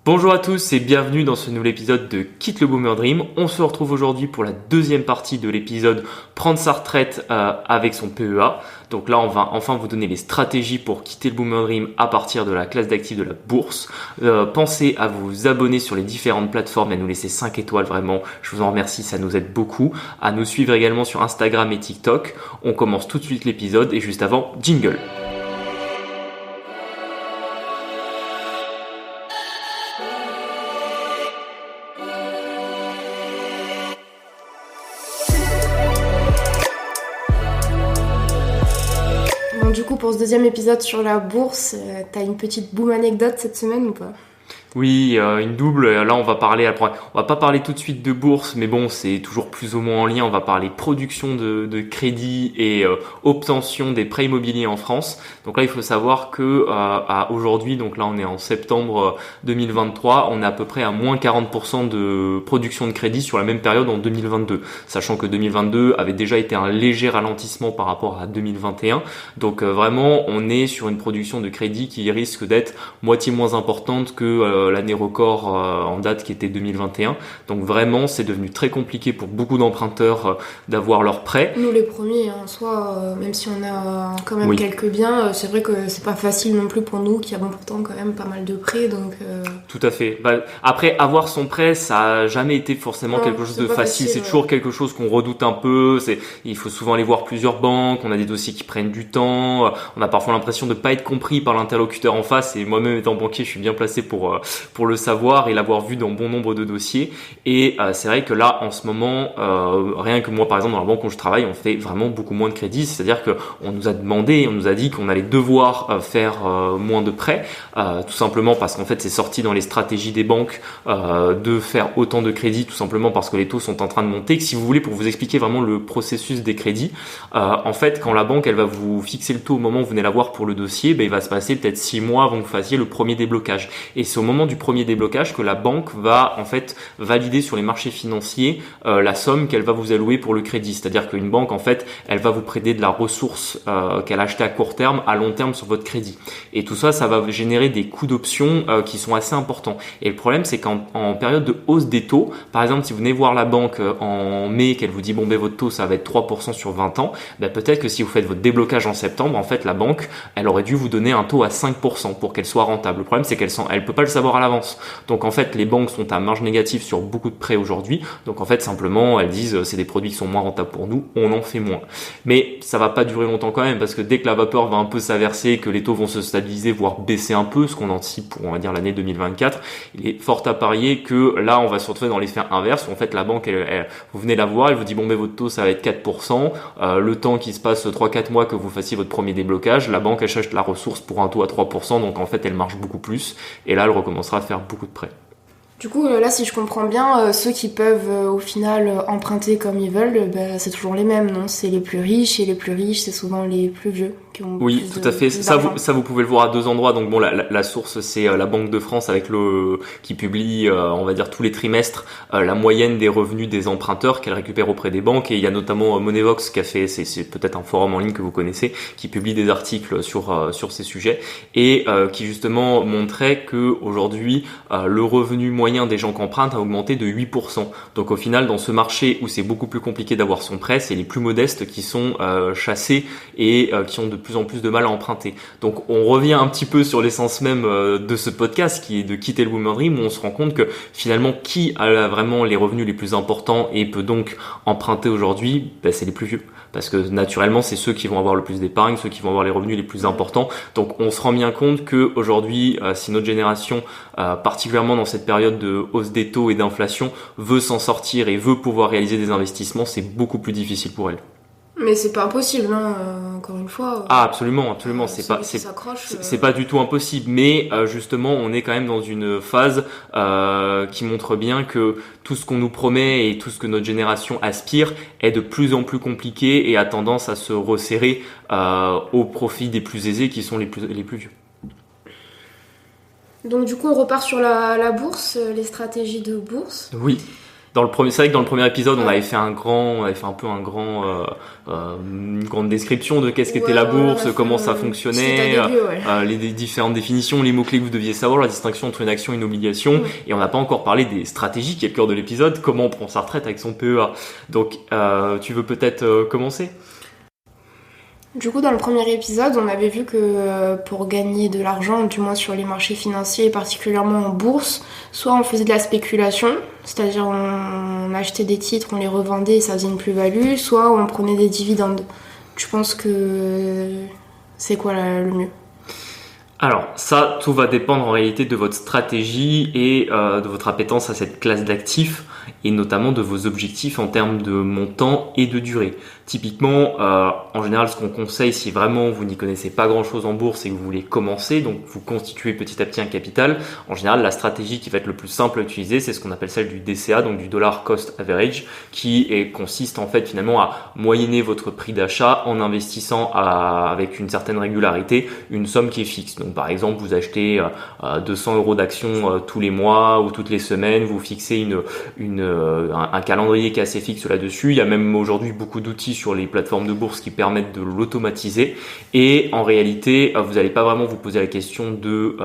Bonjour à tous et bienvenue dans ce nouvel épisode de Quitte le Boomer Dream. On se retrouve aujourd'hui pour la deuxième partie de l'épisode Prendre sa retraite avec son PEA. Donc là, on va enfin vous donner les stratégies pour quitter le Boomer Dream à partir de la classe d'actifs de la bourse. Pensez à vous abonner sur les différentes plateformes et à nous laisser 5 étoiles vraiment. Je vous en remercie, ça nous aide beaucoup. À nous suivre également sur Instagram et TikTok. On commence tout de suite l'épisode et juste avant, jingle. Du coup, pour ce deuxième épisode sur la bourse, t'as une petite boom anecdote cette semaine ou pas ? Oui, une double. Là, on va pas parler tout de suite de bourse, mais bon, c'est toujours plus ou moins en lien. On va parler production de crédit et obtention des prêts immobiliers en France. Donc là, il faut savoir que à aujourd'hui, donc là, on est en septembre 2023, on est à peu près à moins 40% de production de crédit sur la même période en 2022, sachant que 2022 avait déjà été un léger ralentissement par rapport à 2021. Donc vraiment, on est sur une production de crédit qui risque d'être moitié moins importante que l'année record en date qui était 2021. Donc vraiment, c'est devenu très compliqué pour beaucoup d'emprunteurs d'avoir leurs prêts. Nous les premiers, en soi, même si on a quand même quelques biens, c'est vrai que c'est pas facile non plus pour nous qui avons pourtant quand même pas mal de prêts. Donc Tout à fait. Après, avoir son prêt, ça a jamais été forcément quelque chose de facile. C'est toujours quelque chose qu'on redoute un peu. Il faut souvent aller voir plusieurs banques. On a des dossiers qui prennent du temps. On a parfois l'impression de pas être compris par l'interlocuteur en face. Et moi-même étant banquier, je suis bien placé pour le savoir et l'avoir vu dans bon nombre de dossiers. Et c'est vrai que là, en ce moment, rien que moi, par exemple, dans la banque où je travaille, on fait vraiment beaucoup moins de crédits. C'est-à-dire que on nous a dit qu'on allait devoir faire moins de prêts, tout simplement parce qu'en fait, c'est sorti dans les stratégies des banques de faire autant de crédits, tout simplement parce que les taux sont en train de monter. Si vous voulez, pour vous expliquer vraiment le processus des crédits, en fait, quand la banque, elle va vous fixer le taux au moment où vous venez la voir pour le dossier, il va se passer peut-être 6 mois avant que vous fassiez le premier déblocage. Et c'est au moment du premier déblocage que la banque va en fait valider sur les marchés financiers la somme qu'elle va vous allouer pour le crédit. C'est-à-dire qu'une banque, en fait, elle va vous prêter de la ressource qu'elle a achetée à court terme, à long terme sur votre crédit. Et tout ça, ça va générer des coûts d'option qui sont assez importants. Et le problème, c'est qu'en période de hausse des taux, par exemple, si vous venez voir la banque en mai, qu'elle vous dit votre taux, ça va être 3% sur 20 ans, peut-être que si vous faites votre déblocage en septembre, en fait, la banque, elle aurait dû vous donner un taux à 5% pour qu'elle soit rentable. Le problème, c'est qu'elle peut pas le savoir à l'avance. Donc en fait, les banques sont à marge négative sur beaucoup de prêts aujourd'hui. Donc en fait, simplement, elles disent c'est des produits qui sont moins rentables pour nous, on en fait moins. Mais ça va pas durer longtemps quand même, parce que dès que la vapeur va un peu s'averser, que les taux vont se stabiliser, voire baisser un peu, ce qu'on anticipe pour, on va dire, l'année 2024, il est fort à parier que là, on va se retrouver dans l'effet inverse, où en fait, la banque, vous venez la voir, elle vous dit votre taux, ça va être 4%, le temps qu'il se passe 3-4 mois que vous fassiez votre premier déblocage, la banque, elle cherche la ressource pour un taux à 3%, donc en fait, elle marche beaucoup plus, et là, elle recommencera à faire beaucoup de prêts. Du coup, là, si je comprends bien, ceux qui peuvent au final emprunter comme ils veulent, c'est toujours les mêmes, non ? C'est les plus riches, et les plus riches, c'est souvent les plus vieux qui ont oui, plus tout à fait. Ça, d'argent. vous pouvez le voir à deux endroits. Donc la source, c'est la Banque de France avec qui publie, on va dire tous les trimestres, la moyenne des revenus des emprunteurs qu'elle récupère auprès des banques. Et il y a notamment Moneyvox qui a fait, c'est peut-être un forum en ligne que vous connaissez, qui publie des articles sur ces sujets et qui justement montrait que aujourd'hui le revenu moyen des gens qui empruntent a augmenté de 8%. Donc au final, dans ce marché où c'est beaucoup plus compliqué d'avoir son prêt, c'est les plus modestes qui sont chassés et qui ont de plus en plus de mal à emprunter. Donc on revient un petit peu sur l'essence même de ce podcast qui est de quitter le Boomer Dream, où on se rend compte que finalement qui a vraiment les revenus les plus importants et peut donc emprunter aujourd'hui, c'est les plus vieux. Parce que naturellement, c'est ceux qui vont avoir le plus d'épargne, ceux qui vont avoir les revenus les plus importants. Donc on se rend bien compte que aujourd'hui, si notre génération, particulièrement dans cette période de hausse des taux et d'inflation, veut s'en sortir et veut pouvoir réaliser des investissements, c'est beaucoup plus difficile pour elle. Mais c'est pas impossible, hein, encore une fois. Ah, absolument. C'est pas du tout impossible. Mais justement, on est quand même dans une phase qui montre bien que tout ce qu'on nous promet et tout ce que notre génération aspire est de plus en plus compliqué et a tendance à se resserrer au profit des plus aisés qui sont les plus vieux. Donc du coup, on repart sur la bourse, les stratégies de bourse. Oui. C'est vrai que dans le premier épisode, on avait fait une grande description de qu'est-ce qu'était la bourse, comment ça fonctionnait, les différentes définitions, les mots-clés que vous deviez savoir, la distinction entre une action et une obligation. Et on n'a pas encore parlé des stratégies qui est le cœur de l'épisode, comment on prend sa retraite avec son PEA. Donc, tu veux peut-être commencer ? Du coup, dans le premier épisode, on avait vu que pour gagner de l'argent, du moins sur les marchés financiers, et particulièrement en bourse, soit on faisait de la spéculation, c'est-à-dire on achetait des titres, on les revendait et ça faisait une plus-value, soit on prenait des dividendes. Tu penses que c'est quoi le mieux ? Alors ça, tout va dépendre en réalité de votre stratégie et de votre appétence à cette classe d'actifs et notamment de vos objectifs en termes de montant et de durée. Typiquement, en général, ce qu'on conseille si vraiment vous n'y connaissez pas grand-chose en bourse et que vous voulez commencer, donc vous constituez petit à petit un capital, en général, la stratégie qui va être le plus simple à utiliser, c'est ce qu'on appelle celle du DCA, donc du Dollar Cost Average, consiste en fait finalement à moyenner votre prix d'achat en investissant avec une certaine régularité une somme qui est fixe. Donc par exemple, vous achetez 200 € d'actions tous les mois ou toutes les semaines, vous fixez un calendrier qui est assez fixe là-dessus. Il y a même aujourd'hui beaucoup d'outils sur les plateformes de bourse qui permettent de l'automatiser. Et en réalité, vous n'allez pas vraiment vous poser la question de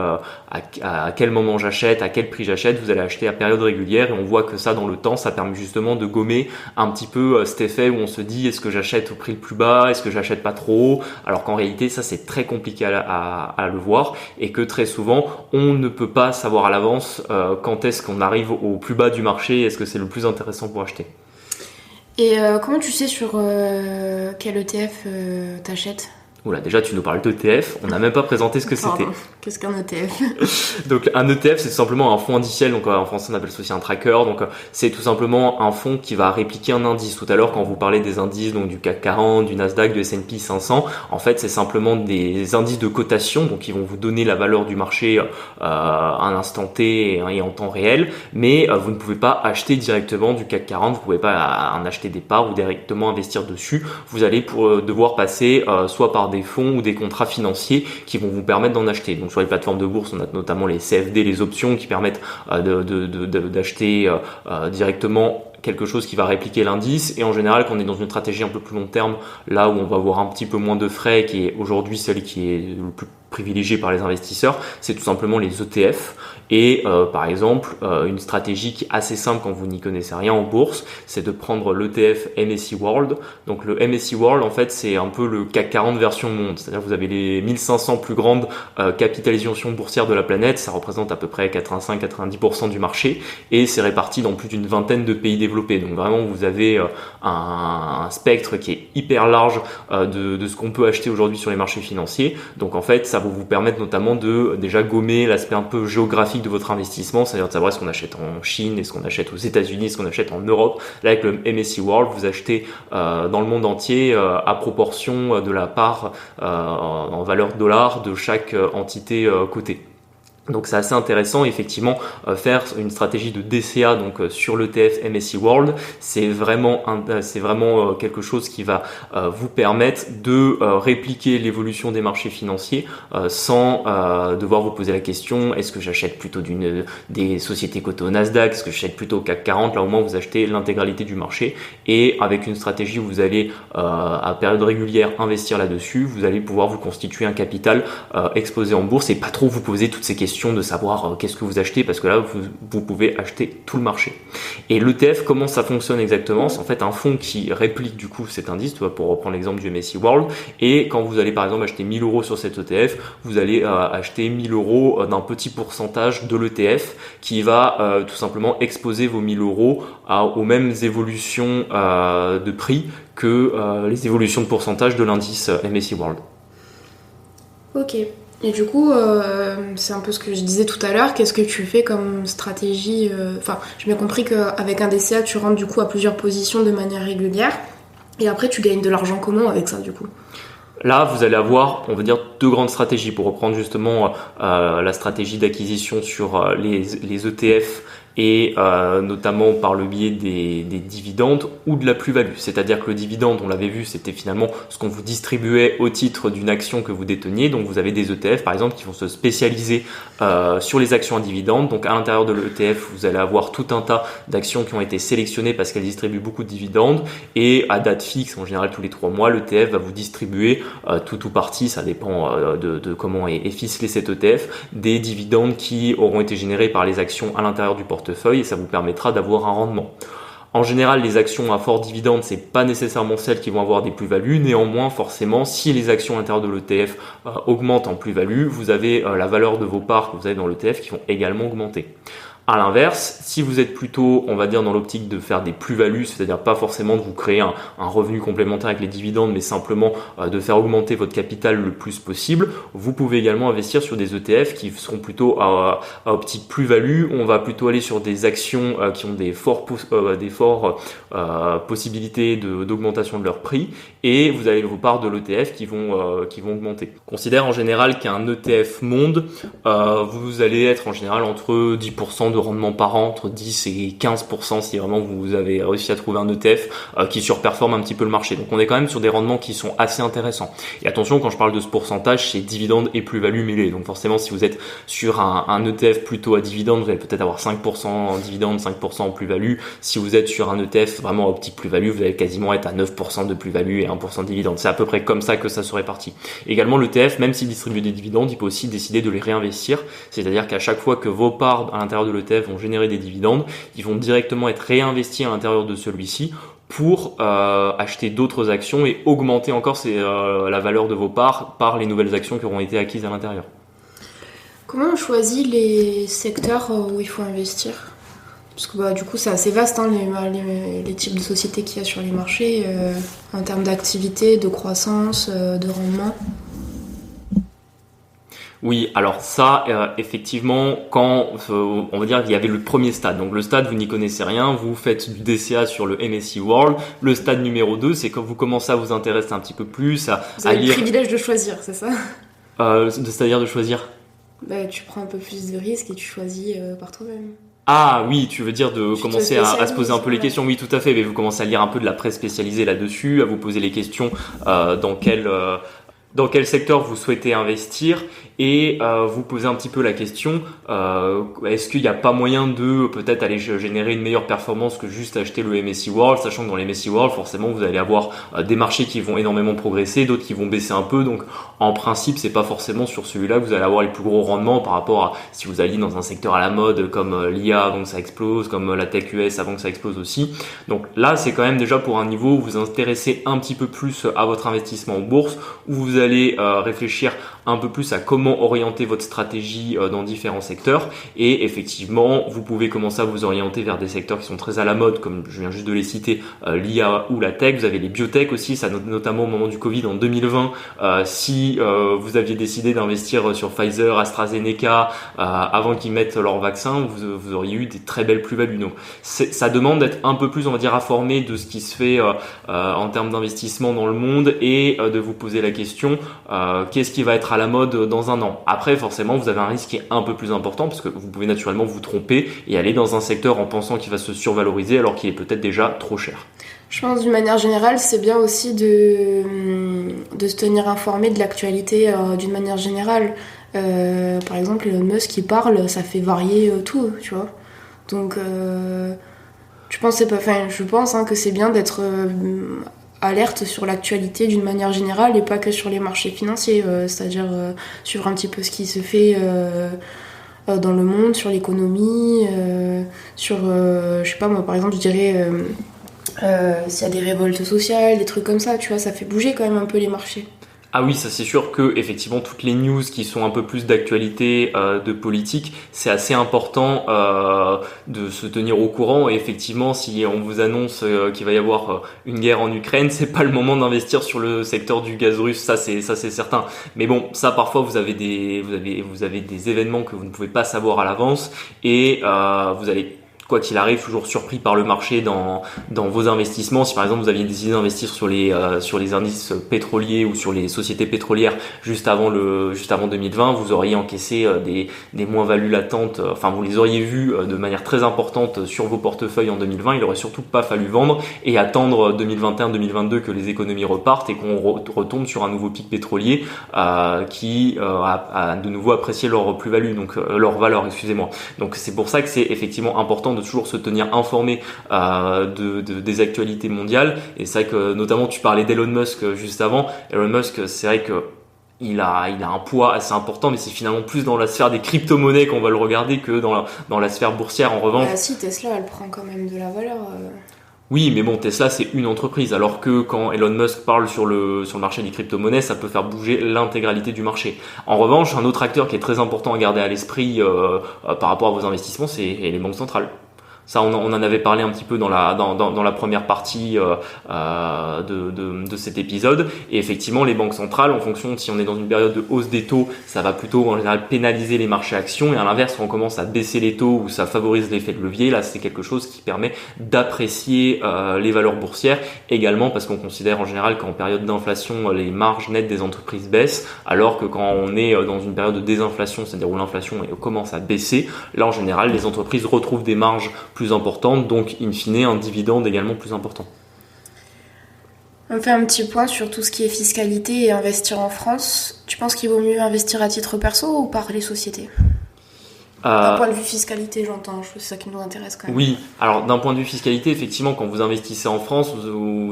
à quel moment j'achète, à quel prix j'achète. Vous allez acheter à période régulière et on voit que ça, dans le temps, ça permet justement de gommer un petit peu cet effet où on se dit est-ce que j'achète au prix le plus bas, est-ce que j'achète pas trop haut, alors qu'en réalité, ça c'est très compliqué à le voir et que très souvent, on ne peut pas savoir à l'avance quand est-ce qu'on arrive au plus bas du marché, est-ce que c'est le plus intéressant pour acheter. Et comment tu sais sur quel ETF t'achètes ? Oula, déjà tu nous parles d'ETF, on n'a même pas présenté ce que c'était. Qu'est-ce qu'un ETF ? Donc un ETF, c'est tout simplement un fonds indiciel, donc en français on appelle ça aussi un tracker, donc c'est tout simplement un fonds qui va répliquer un indice. Tout à l'heure quand vous parlez des indices, donc du CAC 40, du Nasdaq, du S&P 500, en fait c'est simplement des indices de cotation, donc ils vont vous donner la valeur du marché à un instant T et en temps réel, mais vous ne pouvez pas acheter directement du CAC 40, vous pouvez pas en acheter des parts ou directement investir dessus, vous allez devoir passer soit par des fonds ou des contrats financiers qui vont vous permettre d'en acheter. Donc sur les plateformes de bourse, on a notamment les CFD, les options qui permettent d'acheter directement quelque chose qui va répliquer l'indice, et en général quand on est dans une stratégie un peu plus long terme, là où on va avoir un petit peu moins de frais, qui est aujourd'hui celle qui est le plus privilégiée par les investisseurs, c'est tout simplement les ETF. Et par exemple, une stratégie qui est assez simple quand vous n'y connaissez rien en bourse, c'est de prendre l'ETF MSCI World. Donc le MSCI World, en fait, c'est un peu le CAC 40 version monde. C'est-à-dire que vous avez les 1500 plus grandes capitalisations boursières de la planète. Ça représente à peu près 85-90% du marché. Et c'est réparti dans plus d'une vingtaine de pays développés. Donc vraiment, vous avez un spectre qui est hyper large de ce qu'on peut acheter aujourd'hui sur les marchés financiers. Donc en fait, ça va vous permettre notamment de déjà gommer l'aspect un peu géographique de votre investissement, c'est-à-dire de savoir ce qu'on achète en Chine, est-ce qu'on achète aux États-Unis, est-ce qu'on achète en Europe. Là, avec le MSCI World, vous achetez dans le monde entier à proportion de la part en valeur dollar de chaque entité cotée. Donc c'est assez intéressant, effectivement, faire une stratégie de DCA donc sur l'ETF MSCI World, c'est vraiment quelque chose qui va vous permettre de répliquer l'évolution des marchés financiers sans devoir vous poser la question est-ce que j'achète plutôt des sociétés cotées au Nasdaq, est-ce que j'achète plutôt au CAC 40. Là au moins vous achetez l'intégralité du marché, et avec une stratégie où vous allez à période régulière investir là-dessus, vous allez pouvoir vous constituer un capital exposé en bourse et pas trop vous poser toutes ces questions de savoir qu'est-ce que vous achetez, parce que là vous pouvez acheter tout le marché. Et l'ETF, comment ça fonctionne exactement? C'est en fait un fonds qui réplique du coup cet indice, pour reprendre l'exemple du MSCI World, et quand vous allez par exemple acheter 1000 € sur cet ETF, vous allez acheter 1000 € d'un petit pourcentage de l'ETF qui va tout simplement exposer vos 1000 € aux mêmes évolutions de prix que les évolutions de pourcentage de l'indice MSCI World. Ok. Et du coup, c'est un peu ce que je disais tout à l'heure, qu'est-ce que tu fais comme stratégie j'ai bien compris qu'avec un DCA, tu rentres du coup à plusieurs positions de manière régulière, et après tu gagnes de l'argent comment avec ça du coup? Là, vous allez avoir, on va dire, deux grandes stratégies pour reprendre justement la stratégie d'acquisition sur les ETF et notamment par le biais des dividendes ou de la plus-value. C'est-à-dire que le dividende, on l'avait vu, c'était finalement ce qu'on vous distribuait au titre d'une action que vous déteniez. Donc vous avez des ETF par exemple qui vont se spécialiser sur les actions à dividendes. Donc à l'intérieur de l'ETF, vous allez avoir tout un tas d'actions qui ont été sélectionnées parce qu'elles distribuent beaucoup de dividendes, et à date fixe, en général tous les 3 mois, l'ETF va vous distribuer tout ou partie, ça dépend de comment est ficelé cet ETF, des dividendes qui auront été générés par les actions à l'intérieur du portefeuille, et ça vous permettra d'avoir un rendement. En général, les actions à fort dividende, c'est pas nécessairement celles qui vont avoir des plus-values. Néanmoins, forcément, si les actions à l'intérieur de l'ETF augmentent en plus-value, vous avez la valeur de vos parts que vous avez dans l'ETF qui vont également augmenter. À l'inverse, si vous êtes plutôt, on va dire, dans l'optique de faire des plus-values, c'est-à-dire pas forcément de vous créer un revenu complémentaire avec les dividendes, mais simplement de faire augmenter votre capital le plus possible, vous pouvez également investir sur des ETF qui seront plutôt à optique plus-value. On va plutôt aller sur des actions qui ont des fortes possibilités d'augmentation de leur prix, et vous avez vos parts de l'ETF qui vont augmenter. On considère en général qu'un ETF monde, vous allez être en général entre 10% de rendement par an, entre 10 et 15% si vraiment vous avez réussi à trouver un ETF qui surperforme un petit peu le marché. Donc on est quand même sur des rendements qui sont assez intéressants. Et attention, quand je parle de ce pourcentage, c'est dividendes et plus-value mêlés. Donc forcément, si vous êtes sur un ETF plutôt à dividendes, vous allez peut-être avoir 5% en dividendes, 5% en plus-value. Si vous êtes sur un ETF vraiment à optique plus-value, vous allez quasiment être à 9% de plus-value et 1% de dividendes. C'est à peu près comme ça que ça se répartit. Également, l'ETF, même s'il distribue des dividendes, il peut aussi décider de les réinvestir. C'est-à-dire qu'à chaque fois que vos parts à l'intérieur de l'ETF vont générer des dividendes, ils vont directement être réinvestis à l'intérieur de celui-ci pour acheter d'autres actions et augmenter encore la valeur de vos parts par les nouvelles actions qui auront été acquises à l'intérieur. Comment on choisit les secteurs où il faut investir ? Parce que du coup c'est assez vaste les types de sociétés qu'il y a sur les marchés en termes d'activité, de croissance, de rendement. Oui, alors ça, effectivement, quand on va dire qu'il y avait le premier stade. Donc le stade, vous n'y connaissez rien, vous faites du DCA sur le MSCI World. Le stade numéro 2, c'est quand vous commencez à vous intéresser un petit peu plus, vous avez le privilège de choisir, c'est ça ? C'est-à-dire de choisir ? Tu prends un peu plus de risques et tu choisis par toi-même. Ah oui, tu veux dire de commencer à se poser un peu les questions. Oui, tout à fait, mais vous commencez à lire un peu de la presse spécialisée là-dessus, à vous poser les questions dans quel secteur vous souhaitez investir, et vous posez un petit peu la question, est-ce qu'il n'y a pas moyen de peut-être aller générer une meilleure performance que juste acheter le MSCI World, sachant que dans les MSCI World, forcément, vous allez avoir des marchés qui vont énormément progresser, d'autres qui vont baisser un peu. Donc, en principe, c'est pas forcément sur celui-là que vous allez avoir les plus gros rendements par rapport à si vous alliez dans un secteur à la mode comme l'IA avant que ça explose, comme la tech US avant que ça explose aussi. Donc là, c'est quand même déjà pour un niveau où vous intéressez un petit peu plus à votre investissement en bourse, où vous allez réfléchir un peu plus à comment orienter votre stratégie dans différents secteurs, et effectivement vous pouvez commencer à vous orienter vers des secteurs qui sont très à la mode, comme je viens juste de les citer, l'IA ou la tech. Vous avez les biotech aussi, ça notamment au moment du Covid en 2020, si vous aviez décidé d'investir sur Pfizer, AstraZeneca avant qu'ils mettent leur vaccin, vous auriez eu des très belles plus-values. Donc ça demande d'être un peu plus, on va dire, informé de ce qui se fait en termes d'investissement dans le monde, et de vous poser la question, qu'est-ce qui va être à la mode dans un an. Après, forcément, vous avez un risque qui est un peu plus important, parce que vous pouvez naturellement vous tromper et aller dans un secteur en pensant qu'il va se survaloriser alors qu'il est peut-être déjà trop cher. Je pense d'une manière générale, c'est bien aussi de se tenir informé de l'actualité d'une manière générale. Par exemple, Elon Musk qui parle, ça fait varier tout, tu vois. Donc, je pense que c'est bien d'être alerte sur l'actualité d'une manière générale et pas que sur les marchés financiers, c'est-à-dire suivre un petit peu ce qui se fait dans le monde, sur l'économie, sur, je sais pas moi, par exemple, je dirais s'il y a des révoltes sociales, des trucs comme ça, tu vois, ça fait bouger quand même un peu les marchés. Ah oui, ça c'est sûr que effectivement toutes les news qui sont un peu plus d'actualité, de politique, c'est assez important de se tenir au courant. Et effectivement, si on vous annonce qu'il va y avoir une guerre en Ukraine, c'est pas le moment d'investir sur le secteur du gaz russe, ça c'est certain. Mais bon, ça parfois vous avez des événements que vous ne pouvez pas savoir à l'avance, et vous allez quoi qu'il arrive, toujours surpris par le marché dans vos investissements. Si par exemple vous aviez décidé d'investir sur les indices pétroliers ou sur les sociétés pétrolières juste avant 2020, vous auriez encaissé des moins-values latentes. Enfin, vous les auriez vues de manière très importante sur vos portefeuilles en 2020. Il aurait surtout pas fallu vendre et attendre 2021-2022 que les économies repartent et qu'on retombe sur un nouveau pic pétrolier qui a de nouveau apprécié leur plus-value, donc leur valeur, excusez-moi. Donc c'est pour ça que c'est effectivement important de toujours se tenir informé des actualités mondiales. Et c'est vrai que notamment tu parlais d'Elon Musk juste avant. Elon Musk, c'est vrai que il a un poids assez important, mais c'est finalement plus dans la sphère des crypto-monnaies qu'on va le regarder que dans la sphère boursière. En revanche, si Tesla, elle prend quand même de la valeur. Oui, mais bon, Tesla, c'est une entreprise, alors que quand Elon Musk parle sur le marché des crypto-monnaies, ça peut faire bouger l'intégralité du marché. En revanche, un autre acteur qui est très important à garder à l'esprit par rapport à vos investissements, c'est les banques centrales. Ça, on en avait parlé un petit peu dans la première partie de cet épisode. Et effectivement, les banques centrales, en fonction de si on est dans une période de hausse des taux, ça va plutôt en général pénaliser les marchés actions. Et à l'inverse, quand on commence à baisser les taux ou ça favorise l'effet de levier, là, c'est quelque chose qui permet d'apprécier les valeurs boursières. Également parce qu'on considère en général qu'en période d'inflation, les marges nettes des entreprises baissent, alors que quand on est dans une période de désinflation, c'est-à-dire où l'inflation commence à baisser, là, en général, les entreprises retrouvent des marges plus importante, donc in fine un dividende également plus important. On fait un petit point sur tout ce qui est fiscalité et investir en France. Tu penses qu'il vaut mieux investir à titre perso ou par les sociétés ? D'un point de vue fiscalité, j'entends, c'est ça qui nous intéresse quand même. Oui, alors d'un point de vue fiscalité, effectivement, quand vous investissez en France,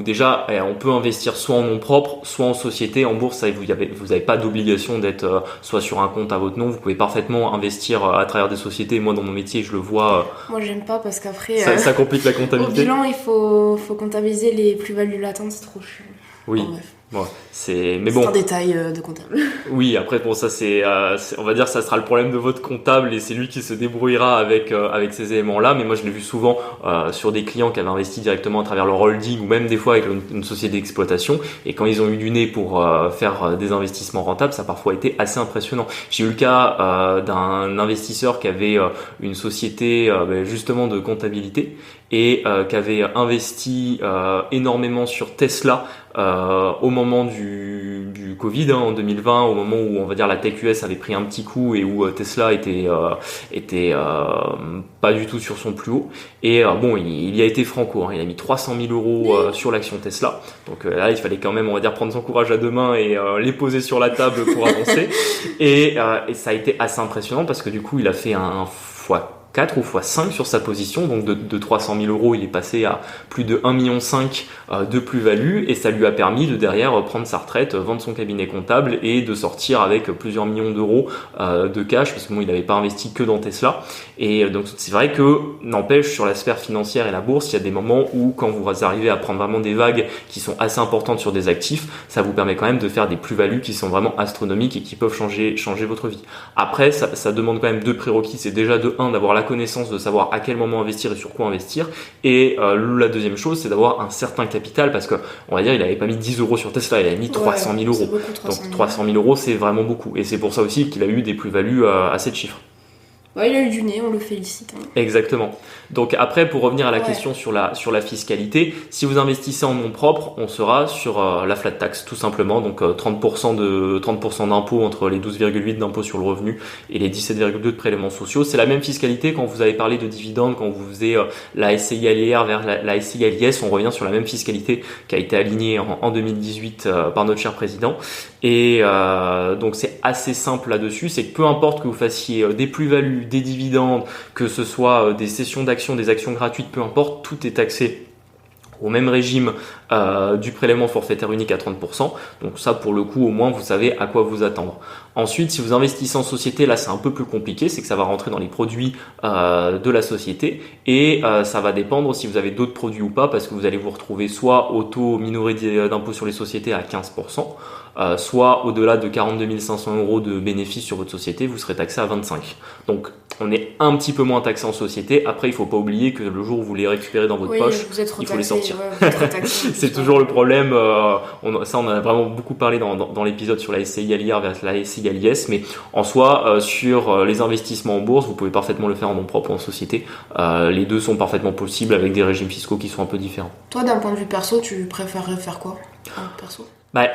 déjà, on peut investir soit en nom propre, soit en société. En bourse, vous n'avez pas d'obligation d'être soit sur un compte à votre nom. Vous pouvez parfaitement investir à travers des sociétés. Moi, dans mon métier, je le vois. Moi, j'aime pas parce qu'après, ça complique la comptabilité. Au bilan, il faut comptabiliser les plus-values latentes, c'est trop chiant. Oui. Bon, bref. Bon, c'est un détail de comptable. Oui, après bon ça c'est on va dire ça sera le problème de votre comptable et c'est lui qui se débrouillera avec ces éléments-là. Mais moi je l'ai vu souvent sur des clients qui avaient investi directement à travers leur holding ou même des fois avec une société d'exploitation et quand ils ont eu du nez pour faire des investissements rentables, ça a parfois été assez impressionnant. J'ai eu le cas d'un investisseur qui avait une société justement de comptabilité et qui avait investi énormément sur Tesla au moment du Covid, en 2020, au moment où on va dire la tech US avait pris un petit coup et où Tesla était pas du tout sur son plus haut. Et il y a été franco, hein, il a mis 300 000 euros sur l'action Tesla. Donc là, il fallait quand même, on va dire, prendre son courage à deux mains et les poser sur la table pour avancer. Et ça a été assez impressionnant parce que du coup, il a fait un x4 ou x5 sur sa position, donc de 300 000 euros, il est passé à plus de 1,5 million de plus-value et ça lui a permis de derrière prendre sa retraite, vendre son cabinet comptable et de sortir avec plusieurs millions d'euros de cash parce que il n'avait pas investi que dans Tesla. Et donc c'est vrai que, n'empêche, sur la sphère financière et la bourse, il y a des moments où quand vous arrivez à prendre vraiment des vagues qui sont assez importantes sur des actifs, ça vous permet quand même de faire des plus-values qui sont vraiment astronomiques et qui peuvent changer votre vie. Après, ça demande quand même deux prérequis, c'est déjà de 1 d'avoir la connaissance de savoir à quel moment investir et sur quoi investir et la deuxième chose c'est d'avoir un certain capital parce que on va dire il avait pas mis 10 euros sur Tesla, il avait mis 300 000 euros. Donc 300 000 euros c'est vraiment beaucoup et c'est pour ça aussi qu'il a eu des plus-values à 7 chiffres. Ouais, il a eu du nez, on le félicite. Hein. Exactement. Donc après, pour revenir à la question sur la fiscalité, si vous investissez en nom propre, on sera sur la flat tax, tout simplement. Donc 30% d'impôts entre les 12,8 d'impôts sur le revenu et les 17,2 de prélèvements sociaux. C'est la même fiscalité quand vous avez parlé de dividendes, quand vous faisiez la SCI-LIR vers la SCI-LIS, on revient sur la même fiscalité qui a été alignée en 2018 par notre cher président. Et donc c'est assez simple là-dessus, c'est que peu importe que vous fassiez des plus-values, des dividendes, que ce soit des cessions d'actions, des actions gratuites, peu importe, tout est taxé au même régime du prélèvement forfaitaire unique à 30%. Donc ça, pour le coup, au moins, vous savez à quoi vous attendre. Ensuite, si vous investissez en société, là, c'est un peu plus compliqué. C'est que ça va rentrer dans les produits de la société et ça va dépendre si vous avez d'autres produits ou pas parce que vous allez vous retrouver soit au taux minoré d'impôt sur les sociétés à 15%, soit au-delà de 42 500 € de bénéfices sur votre société, vous serez taxé à 25. Donc on est un petit peu moins taxé en société. Après, il faut pas oublier que le jour où vous les récupérez dans votre poche, il faut les sortir. C'est toujours le problème. Ça, on en a vraiment beaucoup parlé dans l'épisode sur la SCI à l'IR versus la SCI à l'IS. Mais en soi, sur les investissements en bourse, vous pouvez parfaitement le faire en nom propre ou en société. Les deux sont parfaitement possibles avec des régimes fiscaux qui sont un peu différents. Toi, d'un point de vue perso, tu préférerais faire quoi perso?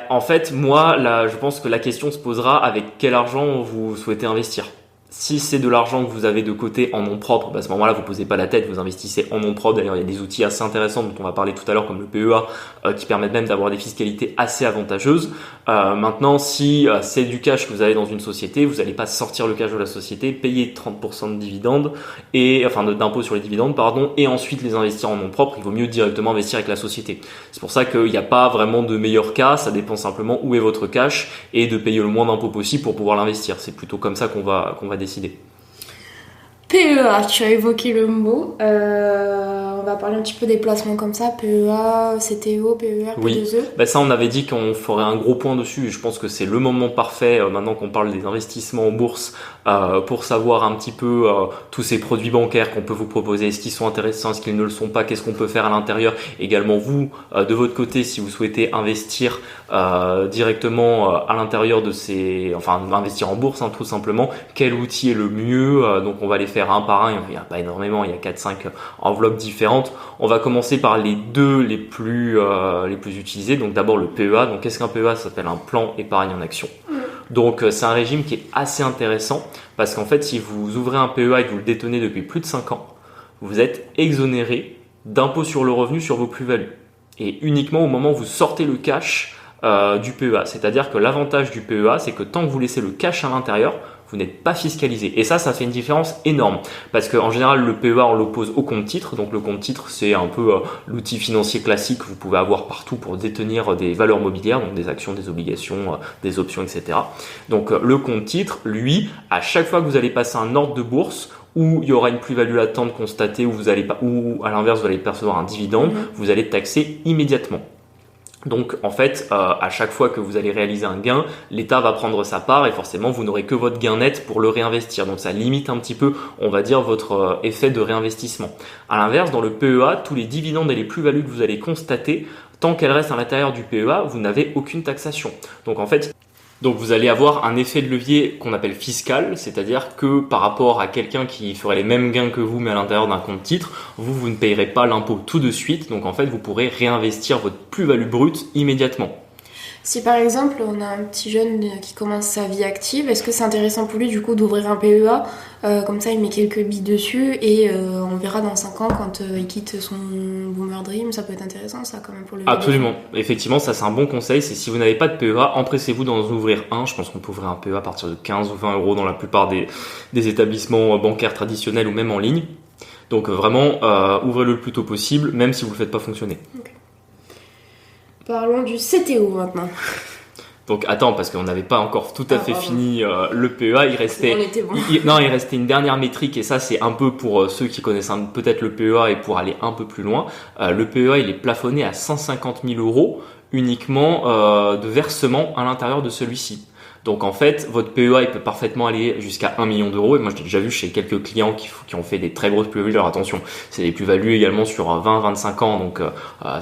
En fait, moi, là, je pense que la question se posera avec quel argent vous souhaitez investir. Si c'est de l'argent que vous avez de côté en nom propre, à ce moment-là, vous posez pas la tête, vous investissez en nom propre. D'ailleurs, il y a des outils assez intéressants dont on va parler tout à l'heure, comme le PEA, qui permettent même d'avoir des fiscalités assez avantageuses. Maintenant, si c'est du cash que vous avez dans une société, vous n'allez pas sortir le cash de la société, payer 30% de dividendes d'impôts sur les dividendes, et ensuite les investir en nom propre. Il vaut mieux directement investir avec la société. C'est pour ça qu'il n'y a pas vraiment de meilleur cas. Ça dépend simplement où est votre cash et de payer le moins d'impôts possible pour pouvoir l'investir. C'est plutôt comme ça qu'on va décider. PEA, tu as évoqué le mot. On va parler un petit peu des placements comme ça. PEA, CTO, PER, oui. P2E. Ça, on avait dit qu'on ferait un gros point dessus. Je pense que c'est le moment parfait, maintenant qu'on parle des investissements en bourse, pour savoir un petit peu tous ces produits bancaires qu'on peut vous proposer. Est-ce qu'ils sont intéressants, est-ce qu'ils ne le sont pas, qu'est-ce qu'on peut faire à l'intérieur. Également, vous, de votre côté, si vous souhaitez investir directement à l'intérieur de investir en bourse, tout simplement, quel outil est le mieux. Donc, on va les faire un par un. Il n'y a pas énormément, il y a 4-5 enveloppes différentes. On va commencer par les deux les plus utilisés. Donc d'abord le PEA. Donc qu'est-ce qu'un PEA? Ça s'appelle un plan épargne en action. Donc c'est un régime qui est assez intéressant parce qu'en fait si vous ouvrez un PEA et que vous le détenez depuis plus de 5 ans, vous êtes exonéré d'impôt sur le revenu sur vos plus-values. Et uniquement au moment où vous sortez le cash du PEA. C'est-à-dire que l'avantage du PEA, c'est que tant que vous laissez le cash à l'intérieur, vous n'êtes pas fiscalisé. Et ça fait une différence énorme. Parce qu'en général, le PEA, on l'oppose au compte titre. Donc le compte titre, c'est un peu l'outil financier classique que vous pouvez avoir partout pour détenir des valeurs mobilières, donc des actions, des obligations, des options, etc. Donc le compte titre, lui, à chaque fois que vous allez passer un ordre de bourse, où il y aura une plus-value latente constatée, ou à l'inverse, vous allez percevoir un dividende, vous allez taxer immédiatement. Donc en fait, à chaque fois que vous allez réaliser un gain, l'État va prendre sa part et forcément vous n'aurez que votre gain net pour le réinvestir. Donc ça limite un petit peu, on va dire, votre effet de réinvestissement. À l'inverse, dans le PEA, tous les dividendes et les plus-values que vous allez constater, tant qu'elles restent à l'intérieur du PEA, vous n'avez aucune taxation. Donc vous allez avoir un effet de levier qu'on appelle fiscal, c'est-à-dire que par rapport à quelqu'un qui ferait les mêmes gains que vous mais à l'intérieur d'un compte titre, vous ne payerez pas l'impôt tout de suite, donc en fait vous pourrez réinvestir votre plus-value brute immédiatement. Si par exemple on a un petit jeune qui commence sa vie active, est-ce que c'est intéressant pour lui du coup d'ouvrir un PEA, comme ça il met quelques billes dessus et on verra dans 5 ans quand il quitte son boomer dream, ça peut être intéressant ça quand même pour lui. Absolument, effectivement ça c'est un bon conseil, c'est si vous n'avez pas de PEA, empressez-vous d'en ouvrir un. Je pense qu'on peut ouvrir un PEA à partir de 15 ou 20 € dans la plupart des établissements bancaires traditionnels ou même en ligne. Donc vraiment ouvrez-le le plus tôt possible, même si vous ne le faites pas fonctionner. Okay. Parlons du CTO maintenant. Donc attends, parce qu'on n'avait pas encore tout à fait fini le PEA, il restait une dernière métrique et ça c'est un peu pour ceux qui connaissent peut-être le PEA et pour aller un peu plus loin. Le PEA il est plafonné à 150 000 € uniquement de versement à l'intérieur de celui-ci. Donc en fait, votre PEA il peut parfaitement aller jusqu'à 1 million d'euros. Et moi, je l'ai déjà vu chez quelques clients qui ont fait des très grosses plus-values. Alors attention, c'est des plus-values également sur 20-25 ans. Donc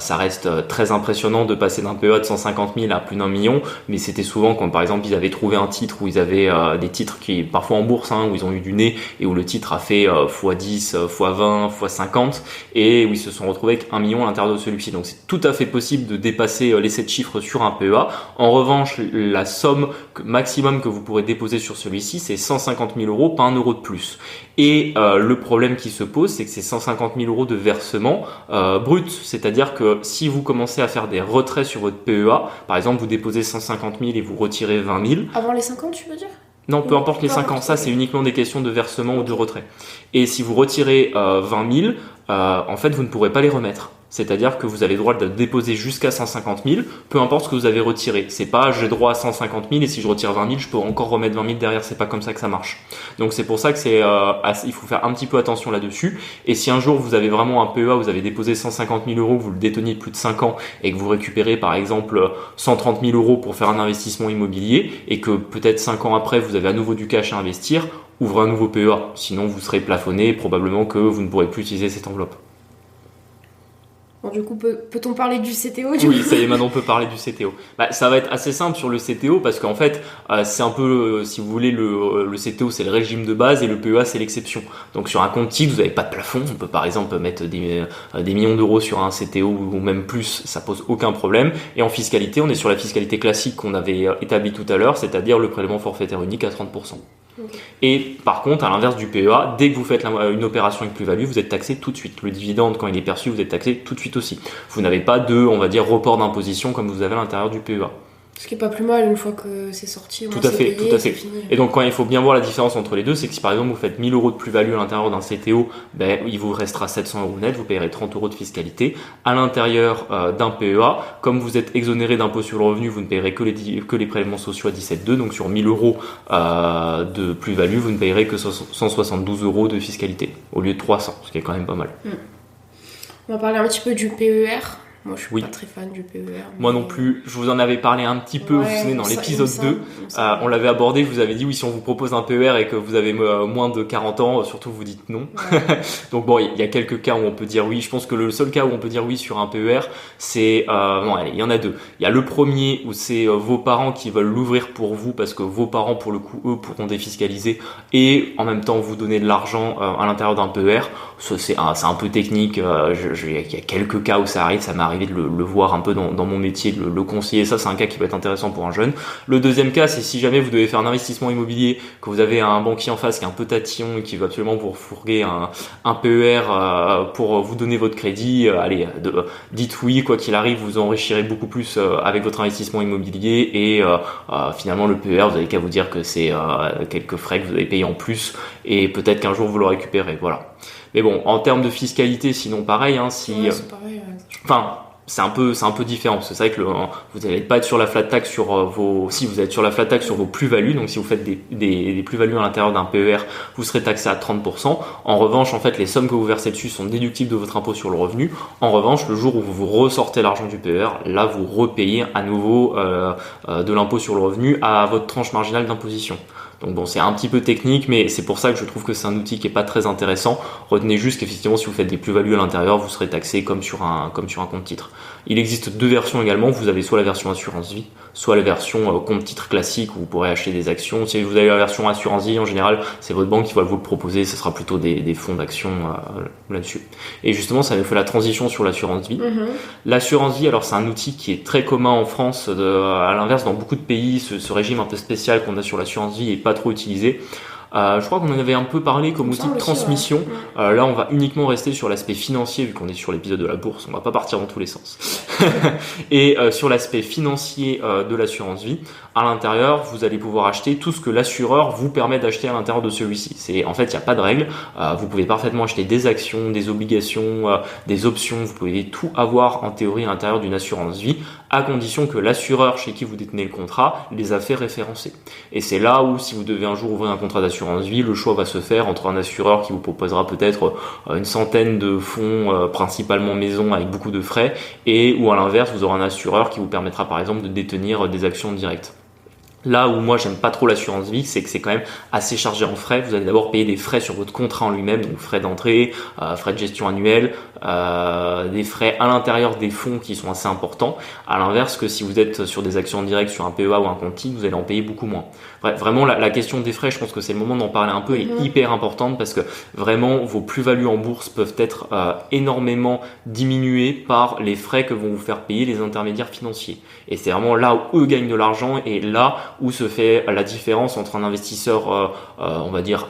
ça reste très impressionnant de passer d'un PEA de 150 000 à plus d'1 million. Mais c'était souvent quand par exemple ils avaient trouvé un titre où ils avaient des titres qui parfois en bourse, où ils ont eu du nez et où le titre a fait x10, x20, x50 et où ils se sont retrouvés avec 1 million à l'intérieur de celui-ci. Donc c'est tout à fait possible de dépasser les 7 chiffres sur un PEA. En revanche, la somme maximum que vous pourrez déposer sur celui-ci, c'est 150 000 €, pas 1 euro de plus. Et le problème qui se pose, c'est que c'est 150 000 € de versement brut. C'est-à-dire que si vous commencez à faire des retraits sur votre PEA, par exemple, vous déposez 150 000 et vous retirez 20 000. Avant les 5 ans, tu veux dire ? Non, peu importe les 5 ans, ça c'est uniquement des questions de versement ou de retrait. Et si vous retirez 20 000, en fait, vous ne pourrez pas les remettre. C'est-à-dire que vous avez le droit de déposer jusqu'à 150 000, peu importe ce que vous avez retiré. C'est pas j'ai droit à 150 000 et si je retire 20 000, je peux encore remettre 20 000 derrière. C'est pas comme ça que ça marche. Donc c'est pour ça que il faut faire un petit peu attention là-dessus. Et si un jour vous avez vraiment un PEA, vous avez déposé 150 000 euros, que vous le déteniez plus de 5 ans et que vous récupérez par exemple 130 000 euros pour faire un investissement immobilier et que peut-être 5 ans après vous avez à nouveau du cash à investir, ouvrez un nouveau PEA. Sinon vous serez plafonné et probablement que vous ne pourrez plus utiliser cette enveloppe. Bon, du coup, peut-on parler du CTO Oui, ça y est, maintenant on peut parler du CTO. Ça va être assez simple sur le CTO parce qu'en fait, c'est un peu, si vous voulez, le CTO c'est le régime de base et le PEA c'est l'exception. Donc sur un compte titre, vous n'avez pas de plafond. On peut par exemple mettre des millions d'euros sur un CTO ou même plus, ça pose aucun problème. Et en fiscalité, on est sur la fiscalité classique qu'on avait établie tout à l'heure, c'est-à-dire le prélèvement forfaitaire unique à 30%. Okay. Et par contre, à l'inverse du PEA, dès que vous faites une opération avec plus-value, vous êtes taxé tout de suite. Le dividende, quand il est perçu, vous êtes taxé tout de suite aussi. Vous n'avez pas de, on va dire, report d'imposition comme vous avez à l'intérieur du PEA. Ce qui est pas plus mal une fois que c'est sorti. Tout à fait. Et donc, quand il faut bien voir la différence entre les deux, c'est que si par exemple vous faites 1000 euros de plus-value à l'intérieur d'un CTO, il vous restera 700 euros net, vous payerez 30 euros de fiscalité. À l'intérieur d'un PEA, comme vous êtes exonéré d'impôt sur le revenu, vous ne payerez que les prélèvements sociaux à 17,2. Donc sur 1000 euros de plus-value, vous ne payerez que 172 euros de fiscalité au lieu de 300, ce qui est quand même pas mal. On va parler un petit peu du PER. Moi, je suis pas très fan du PER. Moi non plus. Je vous en avais parlé un petit peu, vous vous souvenez, dans l'épisode 2. On l'avait abordé, je vous avais dit, oui, si on vous propose un PER et que vous avez moins de 40 ans, surtout vous dites non. Ouais. Donc bon, il y a quelques cas où on peut dire oui. Je pense que le seul cas où on peut dire oui sur un PER, c'est... non, allez, il y en a deux. Il y a le premier où c'est vos parents qui veulent l'ouvrir pour vous parce que vos parents, pour le coup, eux, pourront défiscaliser et en même temps vous donner de l'argent à l'intérieur d'un PER. C'est un peu technique. Il y a quelques cas où ça arrive, ça m'arrive de le voir un peu dans mon métier, de le conseiller. Ça, c'est un cas qui peut être intéressant pour un jeune. Le deuxième cas, c'est si jamais vous devez faire un investissement immobilier, que vous avez un banquier en face qui est un peu tatillon et qui veut absolument vous fourguer un PER pour vous donner votre crédit. Dites oui, quoi qu'il arrive, vous enrichirez beaucoup plus avec votre investissement immobilier et finalement le PER, vous avez qu'à vous dire que c'est quelques frais que vous avez payés en plus et peut-être qu'un jour vous le récupérez. Voilà. Mais bon, en termes de fiscalité, sinon pareil, c'est pareil. Enfin, c'est un peu différent. C'est vrai que vous n'allez pas être sur la flat tax sur si vous êtes sur la flat tax sur vos plus-values, donc si vous faites des plus-values à l'intérieur d'un PER, vous serez taxé à 30%. En revanche, en fait, les sommes que vous versez dessus sont déductibles de votre impôt sur le revenu. En revanche, le jour où vous ressortez l'argent du PER, là, vous repayez à nouveau de l'impôt sur le revenu à votre tranche marginale d'imposition. Donc bon, c'est un petit peu technique, mais c'est pour ça que je trouve que c'est un outil qui est pas très intéressant. Retenez juste qu'effectivement, si vous faites des plus-values à l'intérieur, vous serez taxé comme sur un compte titre. Il existe deux versions également. Vous avez soit la version assurance vie, soit la version compte titre classique où vous pourrez acheter des actions. Si vous avez la version assurance vie, en général, c'est votre banque qui va vous le proposer. Ce sera plutôt des fonds d'action là-dessus. Et justement, ça nous fait la transition sur l'assurance vie. L'assurance vie, alors c'est un outil qui est très commun en France. À l'inverse, dans beaucoup de pays, ce régime un peu spécial qu'on a sur l'assurance vie est pas trop utilisé. Je crois qu'on en avait un peu parlé comme outil de transmission. Ouais. Là, on va uniquement rester sur l'aspect financier, vu qu'on est sur l'épisode de la bourse, on va pas partir dans tous les sens. Et sur l'aspect financier de l'assurance vie, à l'intérieur, vous allez pouvoir acheter tout ce que l'assureur vous permet d'acheter à l'intérieur de celui-ci. En fait, il n'y a pas de règle. Vous pouvez parfaitement acheter des actions, des obligations, des options. Vous pouvez tout avoir en théorie à l'intérieur d'une assurance vie, à condition que l'assureur chez qui vous détenez le contrat les a fait référencer. Et c'est là où, si vous devez un jour ouvrir un contrat d'assurance vie, le choix va se faire entre un assureur qui vous proposera peut-être une centaine de fonds, principalement maison avec beaucoup de frais, et ou à l'inverse, vous aurez un assureur qui vous permettra par exemple de détenir des actions directes. Là où moi j'aime pas trop l'assurance vie, c'est que c'est quand même assez chargé en frais. Vous allez d'abord payer des frais sur votre contrat en lui-même, donc frais d'entrée, frais de gestion annuelle, des frais à l'intérieur des fonds qui sont assez importants. À l'inverse que si vous êtes sur des actions directes sur un PEA ou un compte titre, vous allez en payer beaucoup moins. Bref, vraiment la question des frais, je pense que c'est le moment d'en parler un peu, est hyper importante parce que vraiment vos plus-values en bourse peuvent être énormément diminuées par les frais que vont vous faire payer les intermédiaires financiers. Et c'est vraiment là où eux gagnent de l'argent et là où se fait la différence entre un investisseur, on va dire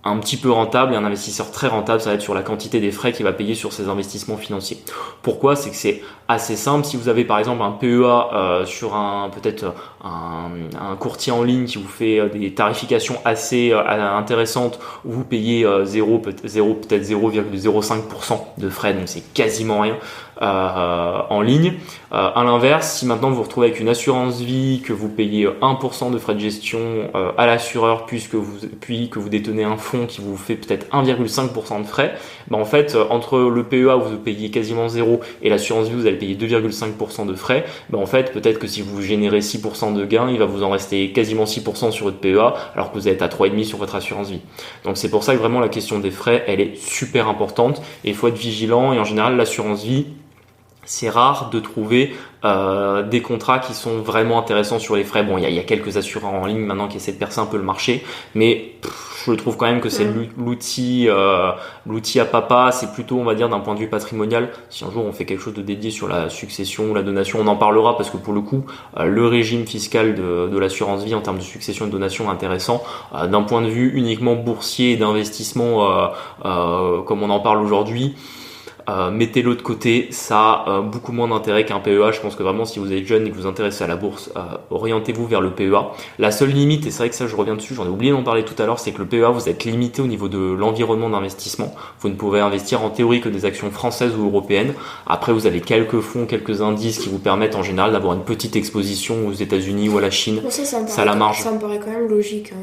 un petit peu rentable et un investisseur très rentable, ça va être sur la quantité des frais qu'il va payer sur ses investissements financiers. Pourquoi? C'est que c'est assez simple. Si vous avez par exemple un PEA sur peut-être un courtier en ligne qui vous fait des tarifications assez intéressantes où vous payez 0,05% de frais, donc c'est quasiment rien en ligne. À l'inverse, si maintenant vous vous retrouvez avec une assurance vie, que vous payez 1% de frais de gestion à l'assureur, puis que vous détenez un fonds qui vous fait peut-être 1,5% de frais, en fait entre le PEA où vous payez quasiment 0 et l'assurance vie vous allez payer 2,5% de frais, en fait peut-être que si vous générez 6% de gains, il va vous en rester quasiment 6% sur votre PEA alors que vous êtes à 3,5% sur votre assurance vie. Donc c'est pour ça que vraiment la question des frais, elle est super importante et il faut être vigilant. Et en général l'assurance vie, c'est rare de trouver des contrats qui sont vraiment intéressants sur les frais. Bon, il y a quelques assureurs en ligne maintenant qui essaient de percer un peu le marché, mais je trouve quand même que c'est l'outil à papa. C'est plutôt, on va dire, d'un point de vue patrimonial. Si un jour on fait quelque chose de dédié sur la succession ou la donation, on en parlera parce que pour le coup, le régime fiscal de l'assurance vie en termes de succession et de donation est intéressant. D'un point de vue uniquement boursier et d'investissement, comme on en parle aujourd'hui, mettez-le de côté, ça a beaucoup moins d'intérêt qu'un PEA. Je pense que vraiment si vous êtes jeune et que vous vous intéressez à la bourse, orientez-vous vers le PEA. La seule limite, et c'est vrai que ça je reviens dessus, j'en ai oublié d'en parler tout à l'heure, c'est que le PEA vous êtes limité au niveau de l'environnement d'investissement. Vous ne pouvez investir en théorie que des actions françaises ou européennes. Après vous avez quelques fonds, quelques indices qui vous permettent en général d'avoir une petite exposition aux États-Unis ou à la Chine. Bon, ça la marge. Ça me paraît quand même logique,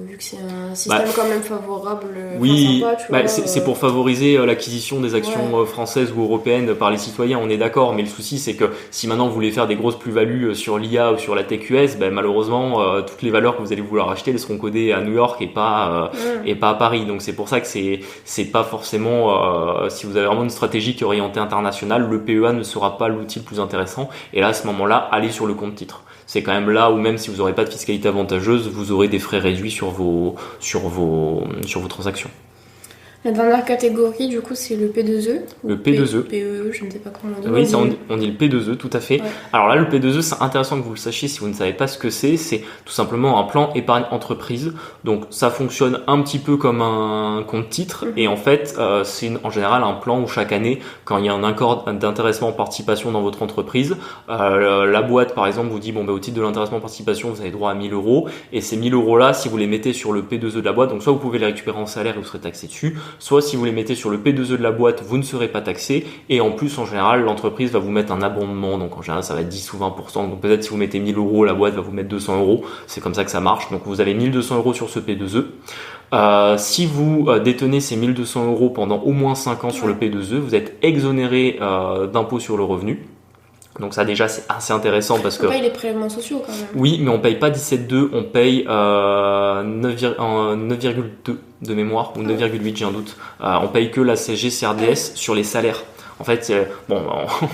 vu que c'est un système quand même favorable. Oui, sympa, c'est pour favoriser l'acquisition des actions françaises ou européennes par les citoyens, on est d'accord, mais le souci c'est que si maintenant vous voulez faire des grosses plus-values sur l'IA ou sur la tech US, malheureusement toutes les valeurs que vous allez vouloir acheter elles seront codées à New York et pas à Paris. Donc c'est pour ça que c'est pas forcément si vous avez vraiment une stratégie qui est orientée internationale, le PEA ne sera pas l'outil le plus intéressant. Et là à ce moment-là, allez sur le compte titre. C'est quand même là où même si vous n'aurez pas de fiscalité avantageuse, vous aurez des frais réduits sur vos transactions. La dernière catégorie, du coup, c'est le P2E. Le P2E. PE, je ne sais pas comment on dit. Oui, on dit le P2E, tout à fait. Ouais. Alors là, le P2E, c'est intéressant que vous le sachiez si vous ne savez pas ce que c'est. C'est tout simplement un plan épargne entreprise. Donc, ça fonctionne un petit peu comme un compte titre. Et en fait, c'est en général un plan où chaque année, quand il y a un accord d'intéressement en participation dans votre entreprise, la boîte, par exemple, vous dit, au titre de l'intéressement en participation, vous avez droit à 1 000 euros. Et ces 1 000 euros-là, si vous les mettez sur le P2E de la boîte, donc soit vous pouvez les récupérer en salaire et vous serez taxé dessus, soit si vous les mettez sur le P2E de la boîte, vous ne serez pas taxé. Et en plus, en général, l'entreprise va vous mettre un abondement. Donc en général, ça va être 10 ou 20%. Donc peut-être si vous mettez 1 000 euros, la boîte va vous mettre 200 euros. C'est comme ça que ça marche. Donc vous avez 1 200 euros sur ce P2E. Si vous détenez ces 1 200 euros pendant au moins 5 ans sur le P2E, vous êtes exonéré d'impôt sur le revenu. Donc ça déjà c'est assez intéressant parce que... On paye les prélèvements sociaux quand même. Oui, mais on paye pas 17,2, on paye 9,2 de mémoire, ou 9,8 j'ai un doute. On paye que la CSG CRDS sur les salaires. En fait,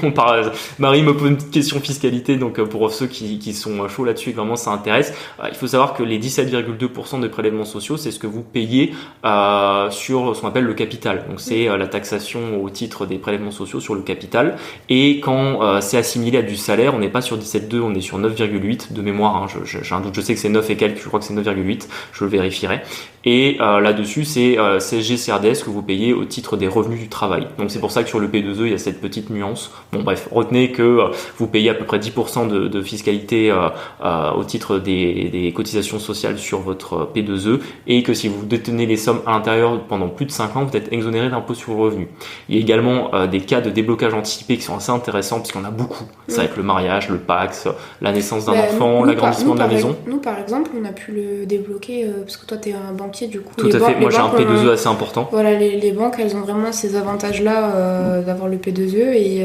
on parle. Marie me pose une petite question fiscalité, donc pour ceux qui sont chauds là-dessus et que vraiment ça intéresse, il faut savoir que les 17,2% de prélèvements sociaux, c'est ce que vous payez sur ce qu'on appelle le capital. Donc c'est la taxation au titre des prélèvements sociaux sur le capital. Et quand c'est assimilé à du salaire, on n'est pas sur 17,2, on est sur 9,8 de mémoire. Hein. J'ai un doute, je sais que c'est 9 et quelques, je crois que c'est 9,8, je le vérifierai. Et là-dessus, c'est CSG CRDS que vous payez au titre des revenus du travail. Donc c'est pour ça que sur le P2E, il y a cette petite nuance. Bon bref, retenez que vous payez à peu près 10% de fiscalité au titre des cotisations sociales sur votre P2E et que si vous détenez les sommes à l'intérieur pendant plus de 5 ans, vous êtes exonéré d'impôt sur le revenu. Il y a également des cas de déblocage anticipé qui sont assez intéressants parce qu'il y en a beaucoup. C'est avec le mariage, le Pacs, la naissance d'un enfant, l'agrandissement de la maison. Nous par exemple, on a pu le débloquer parce que toi tu es un banquier du coup. Tout à fait, moi j'ai un P2E assez important. Voilà, les banques elles ont vraiment ces avantages-là d'avoir le P2E et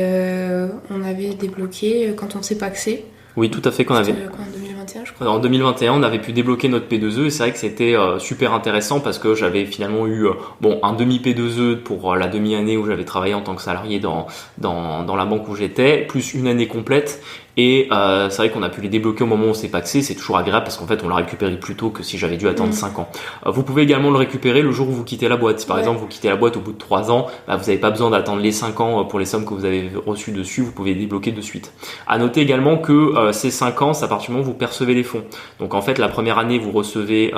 on avait débloqué quand on s'est paxé. Oui, tout à fait, qu'on avait. En 2021, je crois. En 2021, on avait pu débloquer notre P2E et c'est vrai que c'était super intéressant parce que j'avais finalement eu un demi P2E pour la demi-année où j'avais travaillé en tant que salarié dans la banque où j'étais, plus une année complète. Et c'est vrai qu'on a pu les débloquer au moment où c'est paxé, c'est toujours agréable parce qu'en fait on l'a récupéré plus tôt que si j'avais dû attendre 5 ans. Vous pouvez également le récupérer le jour où vous quittez la boîte. Si par exemple vous quittez la boîte au bout de 3 ans, vous n'avez pas besoin d'attendre les 5 ans pour les sommes que vous avez reçues dessus, vous pouvez les débloquer de suite. À noter également que ces 5 ans, c'est à partir du moment où vous percevez les fonds. Donc en fait la première année vous recevez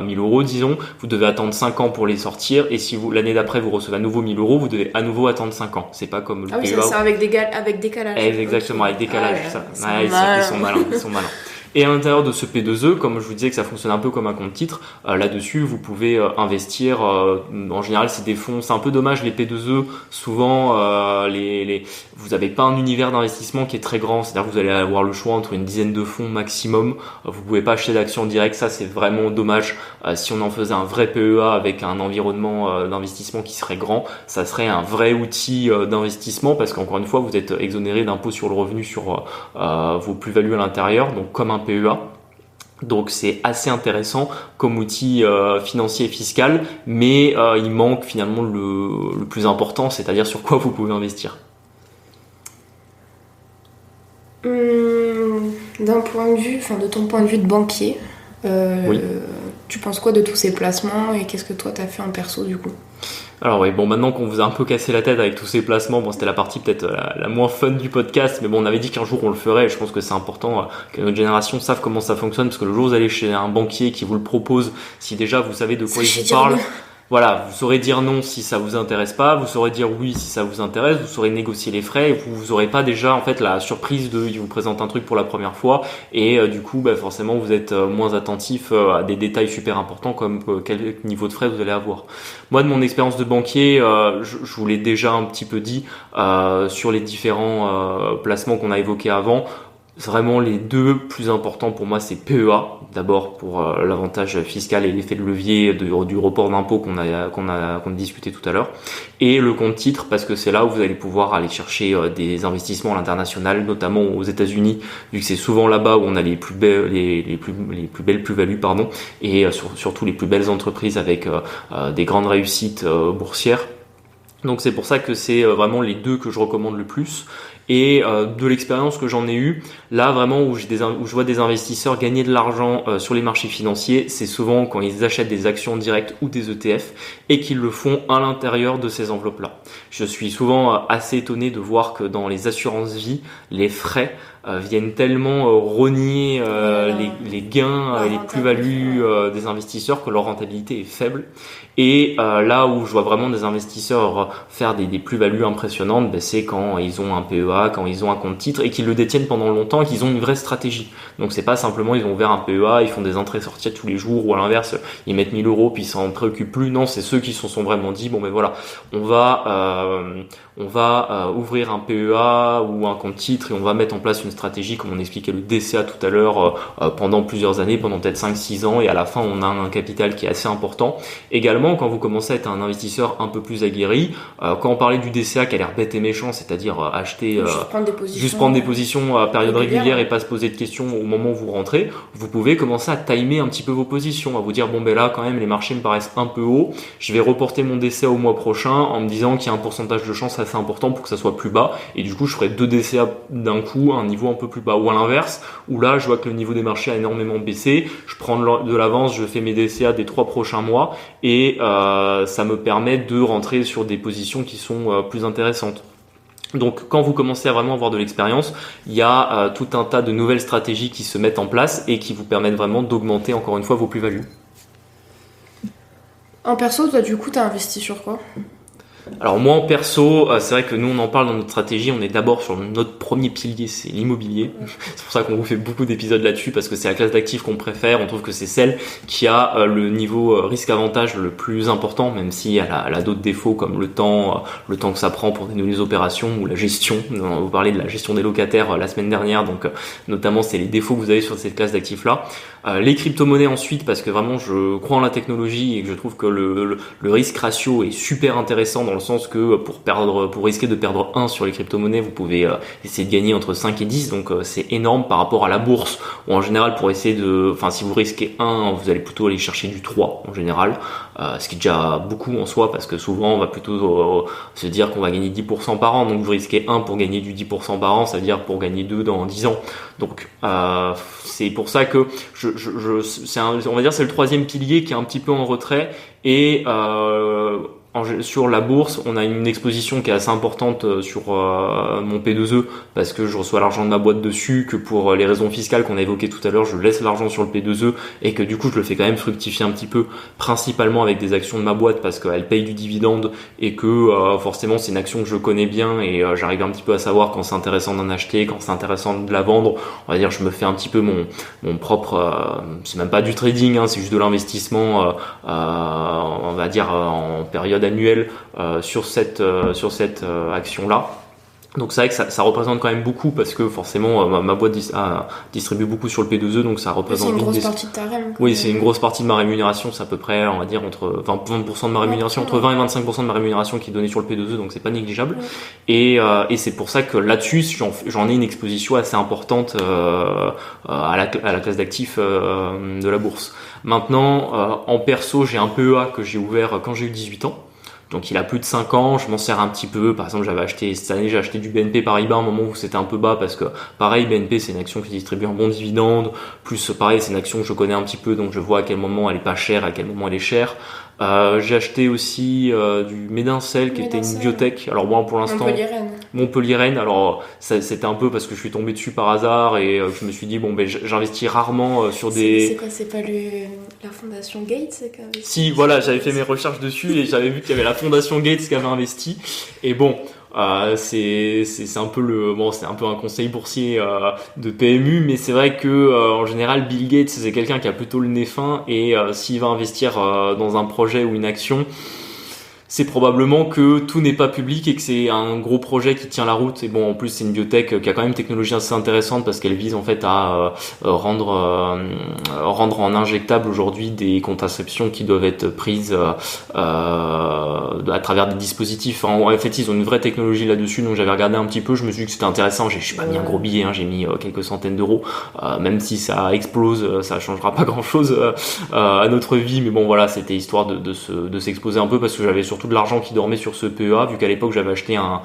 1000 euros disons, vous devez attendre 5 ans pour les sortir, et si l'année d'après vous recevez à nouveau 1000 euros, vous devez à nouveau attendre 5 ans. C'est pas comme le PEA. Ça sert avec décalage. Exactement, avec décalage. Ils sont malins. Et à l'intérieur de ce P2E, comme je vous disais que ça fonctionne un peu comme un compte titre, là-dessus vous pouvez investir. En général, c'est des fonds. C'est un peu dommage les P2E. Souvent, vous n'avez pas un univers d'investissement qui est très grand. C'est-à-dire que vous allez avoir le choix entre une dizaine de fonds maximum. Vous pouvez pas acheter d'actions en direct. Ça, c'est vraiment dommage. Si on en faisait un vrai PEA avec un environnement d'investissement qui serait grand, ça serait un vrai outil d'investissement parce qu'encore une fois, vous êtes exonéré d'impôt sur le revenu sur vos plus-values à l'intérieur, donc comme un PEA. Donc c'est assez intéressant comme outil financier et fiscal, mais il manque finalement le plus important, c'est-à-dire sur quoi vous pouvez investir. D'un point de vue, de ton point de vue de banquier, oui. Tu penses quoi de tous ces placements et qu'est-ce que toi t'as fait en perso du coup ? Alors oui, maintenant qu'on vous a un peu cassé la tête avec tous ces placements, c'était la partie peut-être la moins fun du podcast, mais on avait dit qu'un jour on le ferait, et je pense que c'est important que notre génération sache comment ça fonctionne, parce que le jour où vous allez chez un banquier qui vous le propose, si déjà vous savez de quoi il vous parle, voilà, vous saurez dire non si ça vous intéresse pas, vous saurez dire oui si ça vous intéresse, vous saurez négocier les frais, et vous aurez pas déjà en fait la surprise il vous présente un truc pour la première fois, et du coup forcément vous êtes moins attentif à des détails super importants comme quel niveau de frais vous allez avoir. Moi de mon expérience de banquier, je vous l'ai déjà un petit peu dit sur les différents placements qu'on a évoqués avant. Vraiment les deux plus importants pour moi, c'est PEA, d'abord pour l'avantage fiscal et l'effet de levier du report d'impôt qu'on a discuté tout à l'heure, et le compte titre parce que c'est là où vous allez pouvoir aller chercher des investissements à l'international, notamment aux États-Unis, vu que c'est souvent là-bas où on a les plus belles plus-values et surtout les plus belles entreprises avec des grandes réussites boursières. Donc c'est pour ça que c'est vraiment les deux que je recommande le plus. Et de l'expérience que j'en ai eue, là vraiment où je vois des investisseurs gagner de l'argent sur les marchés financiers, c'est souvent quand ils achètent des actions directes ou des ETF et qu'ils le font à l'intérieur de ces enveloppes-là. Je suis souvent assez étonné de voir que dans les assurances vie, les frais viennent tellement rogner les gains et les plus-values des investisseurs que leur rentabilité est faible. Et là où je vois vraiment des investisseurs faire des plus-values impressionnantes, c'est quand ils ont un PEA, quand ils ont un compte titre et qu'ils le détiennent pendant longtemps et qu'ils ont une vraie stratégie. Donc c'est pas simplement ils ont ouvert un PEA, ils font des entrées-sorties tous les jours, ou à l'inverse ils mettent 1000 euros puis ils s'en préoccupent plus. Non, c'est ceux qui se sont vraiment dit voilà, on va ouvrir un PEA ou un compte titre et on va mettre en place une stratégie comme on expliquait le DCA tout à l'heure pendant plusieurs années, pendant peut-être 5-6 ans, et à la fin on a un capital qui est assez important. Également quand vous commencez à être un investisseur un peu plus aguerri, quand on parlait du DCA qui a l'air bête et méchant, c'est-à-dire acheter juste prendre des positions à période régulière et pas se poser de questions au moment où vous rentrez, vous pouvez commencer à timer un petit peu vos positions, à vous dire là quand même les marchés me paraissent un peu hauts, je vais reporter mon DCA au mois prochain en me disant qu'il y a un pourcentage de chance assez important pour que ça soit plus bas, et du coup je ferai 2 DCA d'un coup à un niveau un peu plus bas, ou à l'inverse où là je vois que le niveau des marchés a énormément baissé, je prends de l'avance, je fais mes DCA des 3 prochains mois et ça me permet de rentrer sur des positions qui sont plus intéressantes. Donc quand vous commencez à vraiment avoir de l'expérience, il y a tout un tas de nouvelles stratégies qui se mettent en place et qui vous permettent vraiment d'augmenter encore une fois vos plus-values. En perso, toi du coup t'as investi sur quoi ? Alors moi en perso, c'est vrai que nous on en parle dans notre stratégie, on est d'abord sur notre premier pilier, c'est l'immobilier. C'est pour ça qu'on vous fait beaucoup d'épisodes là-dessus, parce que c'est la classe d'actifs qu'on préfère, on trouve que c'est celle qui a le niveau risque-avantage le plus important, même si elle a d'autres défauts comme le temps que ça prend pour dénouer les opérations, ou la gestion. On vous parlait de la gestion des locataires la semaine dernière, donc notamment c'est les défauts que vous avez sur cette classe d'actifs-là. Les crypto-monnaies ensuite, parce que vraiment je crois en la technologie et que je trouve que le risque ratio est super intéressant dans le sens que pour risquer de perdre 1 sur les crypto-monnaies, vous pouvez essayer de gagner entre 5 et 10, donc c'est énorme par rapport à la bourse, où en général pour essayer si vous risquez 1, vous allez plutôt aller chercher du 3 en général, ce qui est déjà beaucoup en soi, parce que souvent on va plutôt se dire qu'on va gagner 10% par an, donc vous risquez 1 pour gagner du 10% par an, ça veut dire pour gagner 2 dans 10 ans. Donc c'est pour ça que on va dire c'est le troisième pilier qui est un petit peu en retrait, et sur la bourse, on a une exposition qui est assez importante sur mon P2E, parce que je reçois l'argent de ma boîte dessus, que pour les raisons fiscales qu'on a évoquées tout à l'heure, je laisse l'argent sur le P2E, et que du coup je le fais quand même fructifier un petit peu, principalement avec des actions de ma boîte, parce qu'elle paye du dividende, et que forcément c'est une action que je connais bien, et j'arrive un petit peu à savoir quand c'est intéressant d'en acheter, quand c'est intéressant de la vendre. On va dire, je me fais un petit peu mon propre, c'est même pas du trading, c'est juste de l'investissement, on va dire en période annuelle sur cette action-là. Donc c'est vrai que ça représente quand même beaucoup, parce que forcément ma boîte distribue beaucoup sur le P2E, donc ça représente... C'est une grosse partie de ta REM. Oui, c'est une grosse partie de ma rémunération, c'est à peu près, on va dire, entre 20% de ma rémunération, entre 20 et 25% de ma rémunération qui est donnée sur le P2E, donc c'est pas négligeable. Et c'est pour ça que là-dessus, j'en ai une exposition assez importante à la classe d'actifs de la bourse. Maintenant, en perso, j'ai un PEA que j'ai ouvert quand j'ai eu 18 ans. Donc il a plus de 5 ans, je m'en sers un petit peu. Par exemple, cette année j'ai acheté du BNP Paribas à un moment où c'était un peu bas, parce que pareil, BNP c'est une action qui distribue un bon dividende, plus pareil c'est une action que je connais un petit peu, donc je vois à quel moment elle est pas chère, à quel moment elle est chère. J'ai acheté aussi du Medincell qui était une biotech. Alors moi pour l'instant Montpellier-Rennes. Alors c'était un peu parce que je suis tombé dessus par hasard, et je me suis dit j'investis rarement sur des... C'est quoi, c'est pas la fondation Gates qui a investi? Si, voilà, j'avais fait mes recherches dessus et j'avais vu qu'il y avait la fondation Gates qui avait investi. Et bon, c'est un peu c'est un peu un conseil boursier de PMU, mais c'est vrai que en général Bill Gates c'est quelqu'un qui a plutôt le nez fin, et s'il va investir dans un projet ou une action, c'est probablement que tout n'est pas public et que c'est un gros projet qui tient la route. Et bon, en plus c'est une biotech qui a quand même une technologie assez intéressante, parce qu'elle vise en fait à rendre en injectable aujourd'hui des contraceptions qui doivent être prises à travers des dispositifs. En fait, ils ont une vraie technologie là-dessus, donc j'avais regardé un petit peu, je me suis dit que c'était intéressant. Je suis pas mis un gros billet, j'ai mis quelques centaines d'euros, même si ça explose, ça changera pas grand-chose à notre vie, mais bon voilà, c'était histoire de s'exposer un peu, parce que j'avais surtout de l'argent qui dormait sur ce PEA, vu qu'à l'époque j'avais acheté un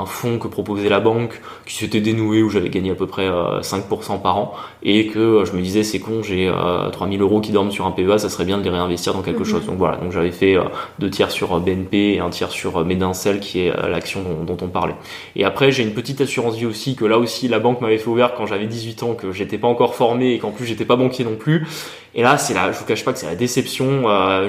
fonds que proposait la banque qui s'était dénoué, où j'avais gagné à peu près 5% par an, et que je me disais c'est con, j'ai 3000 euros qui dorment sur un PEA, ça serait bien de les réinvestir dans quelque chose. Donc voilà, donc j'avais fait 2 tiers sur BNP et 1 tiers sur Medincell, qui est l'action dont on parlait. Et après j'ai une petite assurance vie aussi, que là aussi la banque m'avait fait ouvert quand j'avais 18 ans, que j'étais pas encore formé et qu'en plus j'étais pas banquier non plus. Et là, je vous cache pas que c'est la déception. À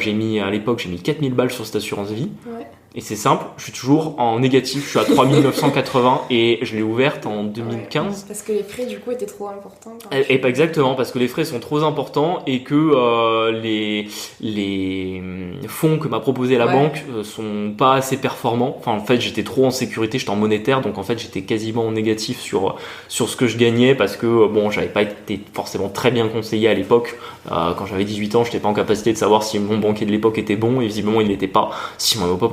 l'époque, j'ai mis 4000 balles sur cette assurance vie. Ouais. Et c'est simple, je suis toujours en négatif, je suis à 3980 et je l'ai ouverte en 2015. Ouais, parce que les frais du coup étaient trop importants. Et pas exactement, parce que les frais sont trop importants, et que les fonds que m'a proposé la banque sont pas assez performants. Enfin, en fait, j'étais trop en sécurité, j'étais en monétaire, donc en fait, j'étais quasiment en négatif sur ce que je gagnais, parce que j'avais pas été forcément très bien conseillé à l'époque. Quand j'avais 18 ans, j'étais pas en capacité de savoir si mon banquier de l'époque était bon, et visiblement il l'était pas.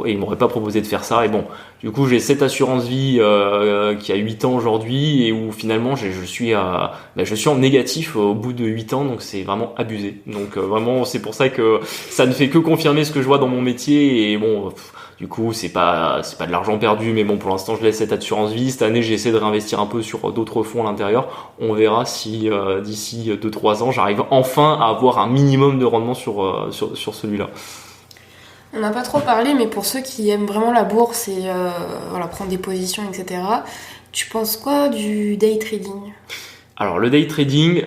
Il m'aurait pas proposé de faire ça, et bon, du coup j'ai cette assurance vie qui a 8 ans aujourd'hui, et où finalement je suis en négatif au bout de 8 ans, donc c'est vraiment abusé. Donc vraiment c'est pour ça que ça ne fait que confirmer ce que je vois dans mon métier, et bon du coup c'est pas de l'argent perdu, mais bon, pour l'instant je laisse cette assurance vie. Cette année j'essaie de réinvestir un peu sur d'autres fonds à l'intérieur. On verra si d'ici 2-3 ans j'arrive enfin à avoir un minimum de rendement sur celui-là. On n'a pas trop parlé, mais pour ceux qui aiment vraiment la bourse et prendre des positions, etc., tu penses quoi du day trading ? Alors le day trading,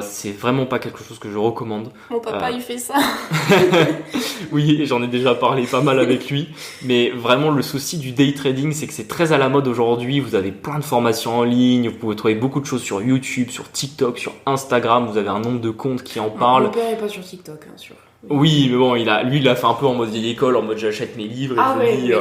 c'est vraiment pas quelque chose que je recommande. Mon papa il fait ça. Oui, j'en ai déjà parlé pas mal avec lui, mais vraiment le souci du day trading, c'est que c'est très à la mode aujourd'hui. Vous avez plein de formations en ligne, vous pouvez trouver beaucoup de choses sur YouTube, sur TikTok, sur Instagram, vous avez un nombre de comptes qui en parlent. Mon père est pas sur TikTok, hein, sûr. Oui, mais bon, il a fait un peu en mode vieille école, en mode j'achète mes livres et je lis.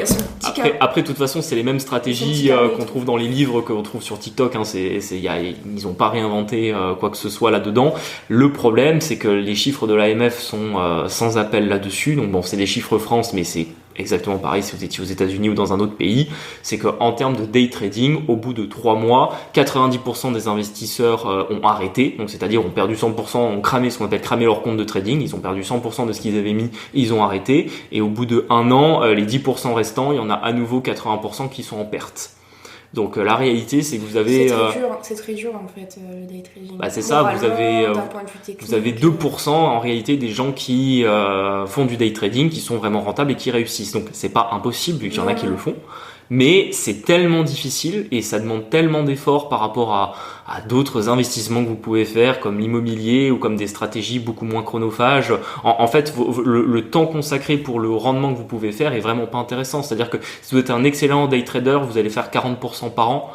Après, de toute façon, c'est les mêmes stratégies qu'on trouve dans les livres qu'on trouve sur TikTok. Ils ont pas réinventé quoi que ce soit là-dedans. Le problème, c'est que les chiffres de l'AMF sont sans appel là-dessus. Donc bon, c'est des chiffres France, mais c'est exactement pareil si vous étiez aux États-Unis ou dans un autre pays, c'est qu'en termes de day trading, au bout de 3 mois, 90% des investisseurs ont arrêté, donc c'est-à-dire ont perdu 100%, ont cramé ce qu'on appelle cramer leur compte de trading, ils ont perdu 100% de ce qu'ils avaient mis, ils ont arrêté, et au bout de 1 an, les 10% restants, il y en a à nouveau 80% qui sont en perte. Donc la réalité, c'est que vous avez... C'est très dur en fait, le day trading. C'est ça, vous avez 2% en réalité des gens qui font du day trading, qui sont vraiment rentables et qui réussissent. Donc c'est pas impossible vu qu'il y en a qui le font. Mais c'est tellement difficile et ça demande tellement d'efforts par rapport à d'autres investissements que vous pouvez faire comme l'immobilier ou comme des stratégies beaucoup moins chronophages. En fait, le temps consacré pour le rendement que vous pouvez faire est vraiment pas intéressant. C'est-à-dire que si vous êtes un excellent day trader, vous allez faire 40% par an.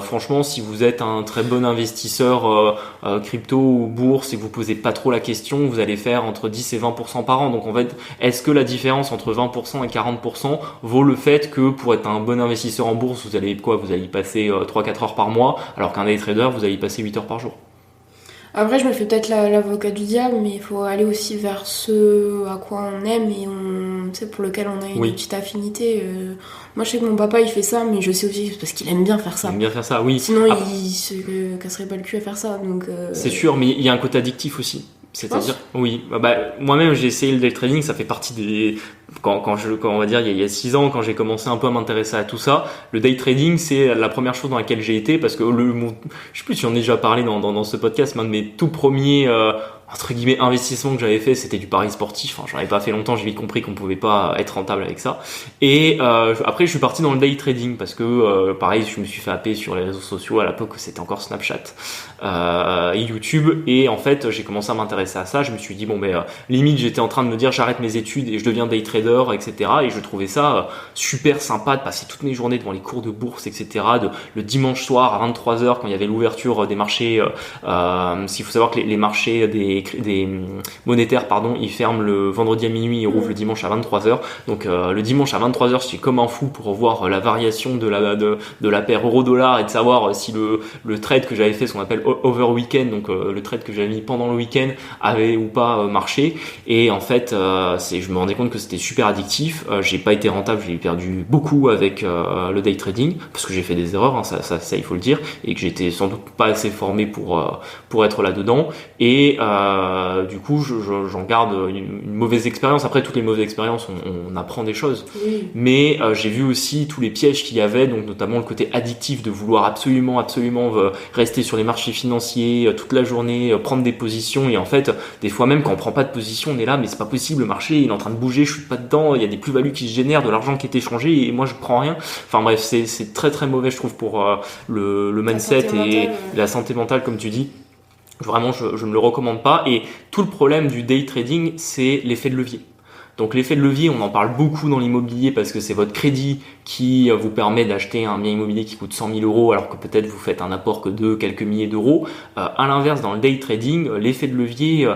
Franchement, si vous êtes un très bon investisseur crypto ou bourse et que vous posez pas trop la question, vous allez faire entre 10 et 20% par an. Donc en fait, est-ce que la différence entre 20% et 40% vaut le fait que pour être un bon investisseur en bourse, vous allez y passer 3-4 heures par mois, alors qu'un day trader, vous allez y passer 8 heures par jour? Après, je me fais peut-être l'avocat du diable, mais il faut aller aussi vers ce à quoi on aime et pour lequel on a une petite affinité. Moi, je sais que mon papa, il fait ça, mais je sais aussi parce qu'il aime bien faire ça. Il aime bien faire ça, oui. Sinon, il se casserait pas le cul à faire ça. Donc, c'est sûr, mais il y a un côté addictif aussi. C'est-à-dire, oui, moi-même j'ai essayé le day trading, ça fait partie des quand on va dire il y a 6 ans quand j'ai commencé un peu à m'intéresser à tout ça, le day trading c'est la première chose dans laquelle j'ai été parce que je sais plus si on a déjà parlé dans ce podcast, mais un de mes tout premiers entre guillemets investissement que j'avais fait, c'était du pari sportif. Enfin, j'en avais pas fait longtemps, j'ai vite compris qu'on pouvait pas être rentable avec ça. Et après, je suis parti dans le day trading parce que pareil, je me suis fait happer sur les réseaux sociaux à l'époque, c'était encore Snapchat et YouTube. Et en fait, j'ai commencé à m'intéresser à ça. Je me suis dit limite, j'étais en train de me dire, j'arrête mes études et je deviens day trader, etc. Et je trouvais ça super sympa de passer toutes mes journées devant les cours de bourse, etc. Le dimanche soir à 23h quand il y avait l'ouverture des marchés. S'il faut savoir que les marchés des monétaires, ils ferment le vendredi à minuit et rouvrent le dimanche à 23h. Donc le dimanche à 23h, je suis comme un fou pour voir la variation de la paire euro-dollar et de savoir si le trade que j'avais fait, ce qu'on appelle over weekend, donc le trade que j'avais mis pendant le week-end avait ou pas marché. Et en fait, je me rendais compte que c'était super addictif. J'ai pas été rentable, j'ai perdu beaucoup avec le day trading parce que j'ai fait des erreurs, ça il faut le dire, et que j'étais sans doute pas assez formé pour être là-dedans. Et du coup, j'en garde une mauvaise expérience. Après, toutes les mauvaises expériences, on apprend des choses. Oui. Mais j'ai vu aussi tous les pièges qu'il y avait, donc notamment le côté addictif de vouloir absolument rester sur les marchés financiers toute la journée, prendre des positions. Et en fait, des fois même quand on prend pas de position, on est là, mais c'est pas possible, le marché il est en train de bouger, je suis pas dedans, il y a des plus-values qui se génèrent, de l'argent qui est échangé et moi je prends rien. Enfin bref, c'est très très mauvais, je trouve, pour le mindset et la santé mentale, comme tu dis. Vraiment, je ne le recommande pas. Et tout le problème du day trading, c'est l'effet de levier. Donc l'effet de levier, on en parle beaucoup dans l'immobilier parce que c'est votre crédit qui vous permet d'acheter un bien immobilier qui coûte 100 000 euros alors que peut-être vous faites un apport que de quelques milliers d'euros. À l'inverse, dans le day trading, l'effet de levier,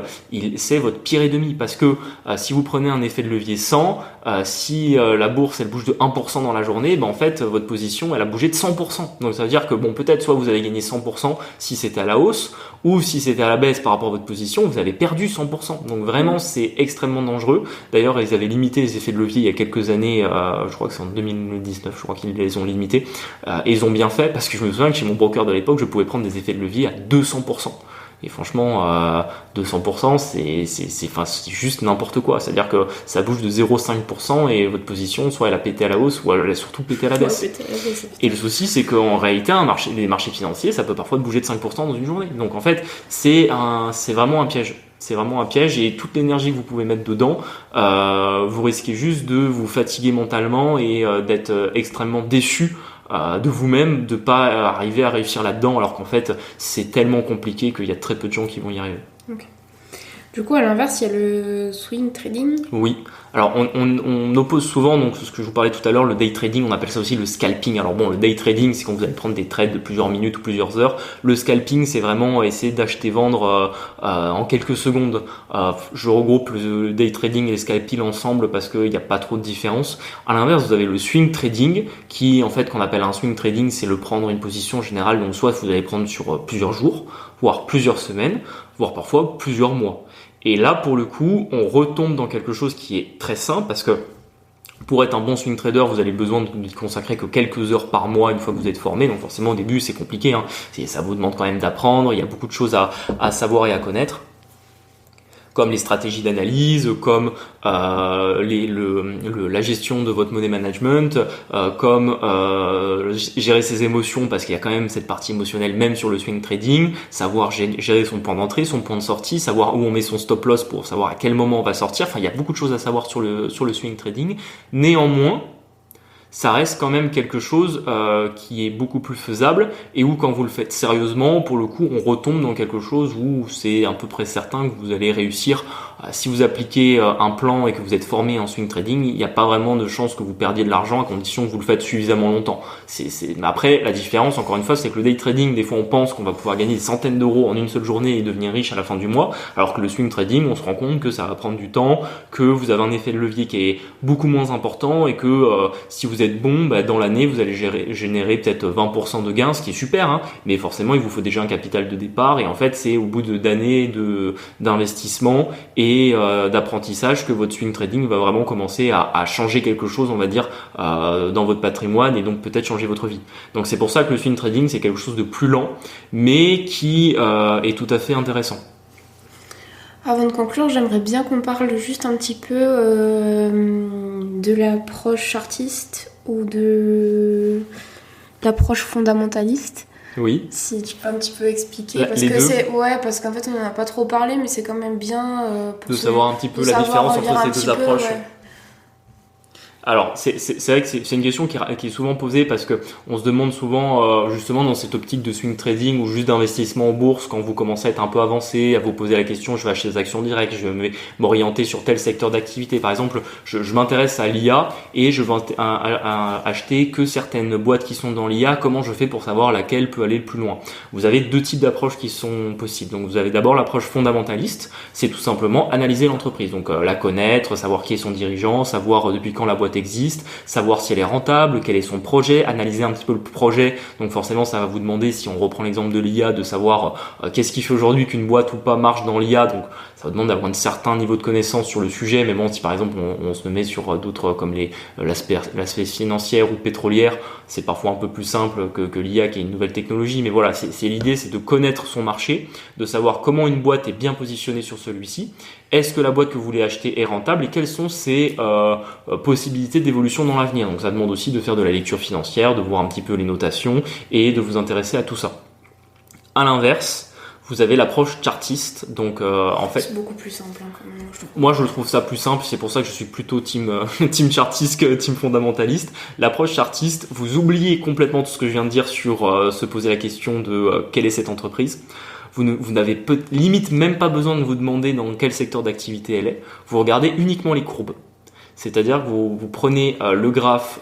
c'est votre pire ennemi parce que si vous prenez un effet de levier 100, si la bourse elle bouge de 1% dans la journée, en fait votre position elle a bougé de 100%. Donc ça veut dire que peut-être soit vous avez gagné 100% si c'était à la hausse ou si c'était à la baisse par rapport à votre position, vous avez perdu 100%. Donc vraiment c'est extrêmement dangereux. D'ailleurs ils avaient limité les effets de levier il y a quelques années, je crois que c'est en 2019, je crois qu'ils les ont limités. Et ils ont bien fait parce que je me souviens que chez mon broker de l'époque, je pouvais prendre des effets de levier à 200%. Et franchement, 200%, c'est juste n'importe quoi. C'est-à-dire que ça bouge de 0,5% et votre position, soit elle a pété à la hausse, soit elle a surtout pété à la baisse. Et le souci, c'est qu'en réalité, les marchés financiers, ça peut parfois bouger de 5% dans une journée. Donc en fait, c'est vraiment un piège. C'est vraiment un piège et toute l'énergie que vous pouvez mettre dedans, vous risquez juste de vous fatiguer mentalement et d'être extrêmement déçu de vous-même, de pas arriver à réussir là-dedans alors qu'en fait c'est tellement compliqué qu'il y a très peu de gens qui vont y arriver. Okay. Du coup, à l'inverse, il y a le swing trading. Oui. Alors, on oppose souvent, donc ce que je vous parlais tout à l'heure, le day trading, on appelle ça aussi le scalping. Alors bon, le day trading, c'est quand vous allez prendre des trades de plusieurs minutes ou plusieurs heures. Le scalping, c'est vraiment essayer d'acheter-vendre en quelques secondes. Je regroupe le day trading et le scalping ensemble parce qu'il n'y a pas trop de différence. À l'inverse, vous avez le swing trading, qui en fait, qu'on appelle un swing trading, c'est le prendre une position générale. Donc soit vous allez prendre sur plusieurs jours, voire plusieurs semaines, voire parfois plusieurs mois. Et là, pour le coup, on retombe dans quelque chose qui est très simple parce que Pour être un bon swing trader, vous avez besoin de n'y consacrer que quelques heures par mois une fois que vous êtes formé. Donc forcément au début c'est compliqué, hein. Ça vous demande quand même d'apprendre, il y a beaucoup de choses à savoir et à connaître, comme les stratégies d'analyse, comme la gestion de votre money management, comme gérer ses émotions, parce qu'il y a quand même cette partie émotionnelle même sur le swing trading, savoir gérer son point d'entrée, son point de sortie, savoir où on met son stop loss pour savoir à quel moment on va sortir. Enfin, il y a beaucoup de choses à savoir sur le swing trading. Néanmoins, ça reste quand même quelque chose qui est beaucoup plus faisable, et où quand vous le faites sérieusement, pour le coup, on retombe dans quelque chose où c'est à peu près certain que vous allez réussir. Si vous appliquez un plan et que vous êtes formé en swing trading, il n'y a pas vraiment de chance que vous perdiez de l'argent à condition que vous le faites suffisamment longtemps. Mais après, la différence, encore une fois, c'est que le day trading, des fois, on pense qu'on va pouvoir gagner des centaines d'euros en une seule journée et devenir riche à la fin du mois, alors que le swing trading, on se rend compte que ça va prendre du temps, que vous avez un effet de levier qui est beaucoup moins important, et que si vous êtes bon, dans l'année, vous allez générer peut-être 20% de gains, ce qui est super, hein, mais forcément, il vous faut déjà un capital de départ, et en fait, c'est au bout d'années d'investissement et d'apprentissage que votre swing trading va vraiment commencer à changer quelque chose, on va dire, dans votre patrimoine, et donc peut-être changer votre vie. Donc c'est pour ça que le swing trading, c'est quelque chose de plus lent, mais qui est tout à fait intéressant. Avant de conclure, j'aimerais bien qu'on parle juste un petit peu de l'approche chartiste ou de l'approche fondamentaliste. Oui. Si tu peux un petit peu expliquer, parce qu'en fait on n'en a pas trop parlé, mais c'est quand même bien de savoir un petit peu la différence entre ces deux approches. Ouais. Alors, c'est vrai que c'est une question qui est souvent posée, parce que on se demande souvent, justement, dans cette optique de swing trading ou juste d'investissement en bourse, quand vous commencez à être un peu avancé, à vous poser la question, je vais acheter des actions directes, je vais m'orienter sur tel secteur d'activité. Par exemple, je m'intéresse à l'IA et je veux acheter que certaines boîtes qui sont dans l'IA. Comment je fais pour savoir laquelle peut aller le plus loin? Vous avez deux types d'approches qui sont possibles. Donc, vous avez d'abord l'approche fondamentaliste, c'est tout simplement analyser l'entreprise. Donc, la connaître, savoir qui est son dirigeant, savoir depuis quand la boîte existe, savoir si elle est rentable, quel est son projet, analyser un petit peu le projet. Donc forcément, ça va vous demander, si on reprend l'exemple de l'IA, de savoir qu'est-ce qui fait aujourd'hui qu'une boîte ou pas marche dans l'IA. Donc ça vous demande d'avoir un certain niveau de connaissance sur le sujet. Mais bon, si par exemple on se met sur d'autres comme l'aspect financier ou pétrolière, c'est parfois un peu plus simple que l'IA, qui est une nouvelle technologie. Mais voilà, c'est l'idée, c'est de connaître son marché, de savoir comment une boîte est bien positionnée sur celui-ci. Est-ce que la boîte que vous voulez acheter est rentable, et quelles sont ses possibilités d'évolution dans l'avenir. Donc ça demande aussi de faire de la lecture financière, de voir un petit peu les notations et de vous intéresser à tout ça. À l'inverse, vous avez l'approche chartiste. Donc en fait, c'est beaucoup plus simple, hein, quand même. Moi je trouve ça plus simple, c'est pour ça que je suis plutôt team chartiste que team fondamentaliste. L'approche chartiste, vous oubliez complètement tout ce que je viens de dire sur se poser la question de quelle est cette entreprise. Vous n'avez limite même pas besoin de vous demander dans quel secteur d'activité elle est. Vous regardez uniquement les courbes. C'est-à-dire que vous prenez le graphe,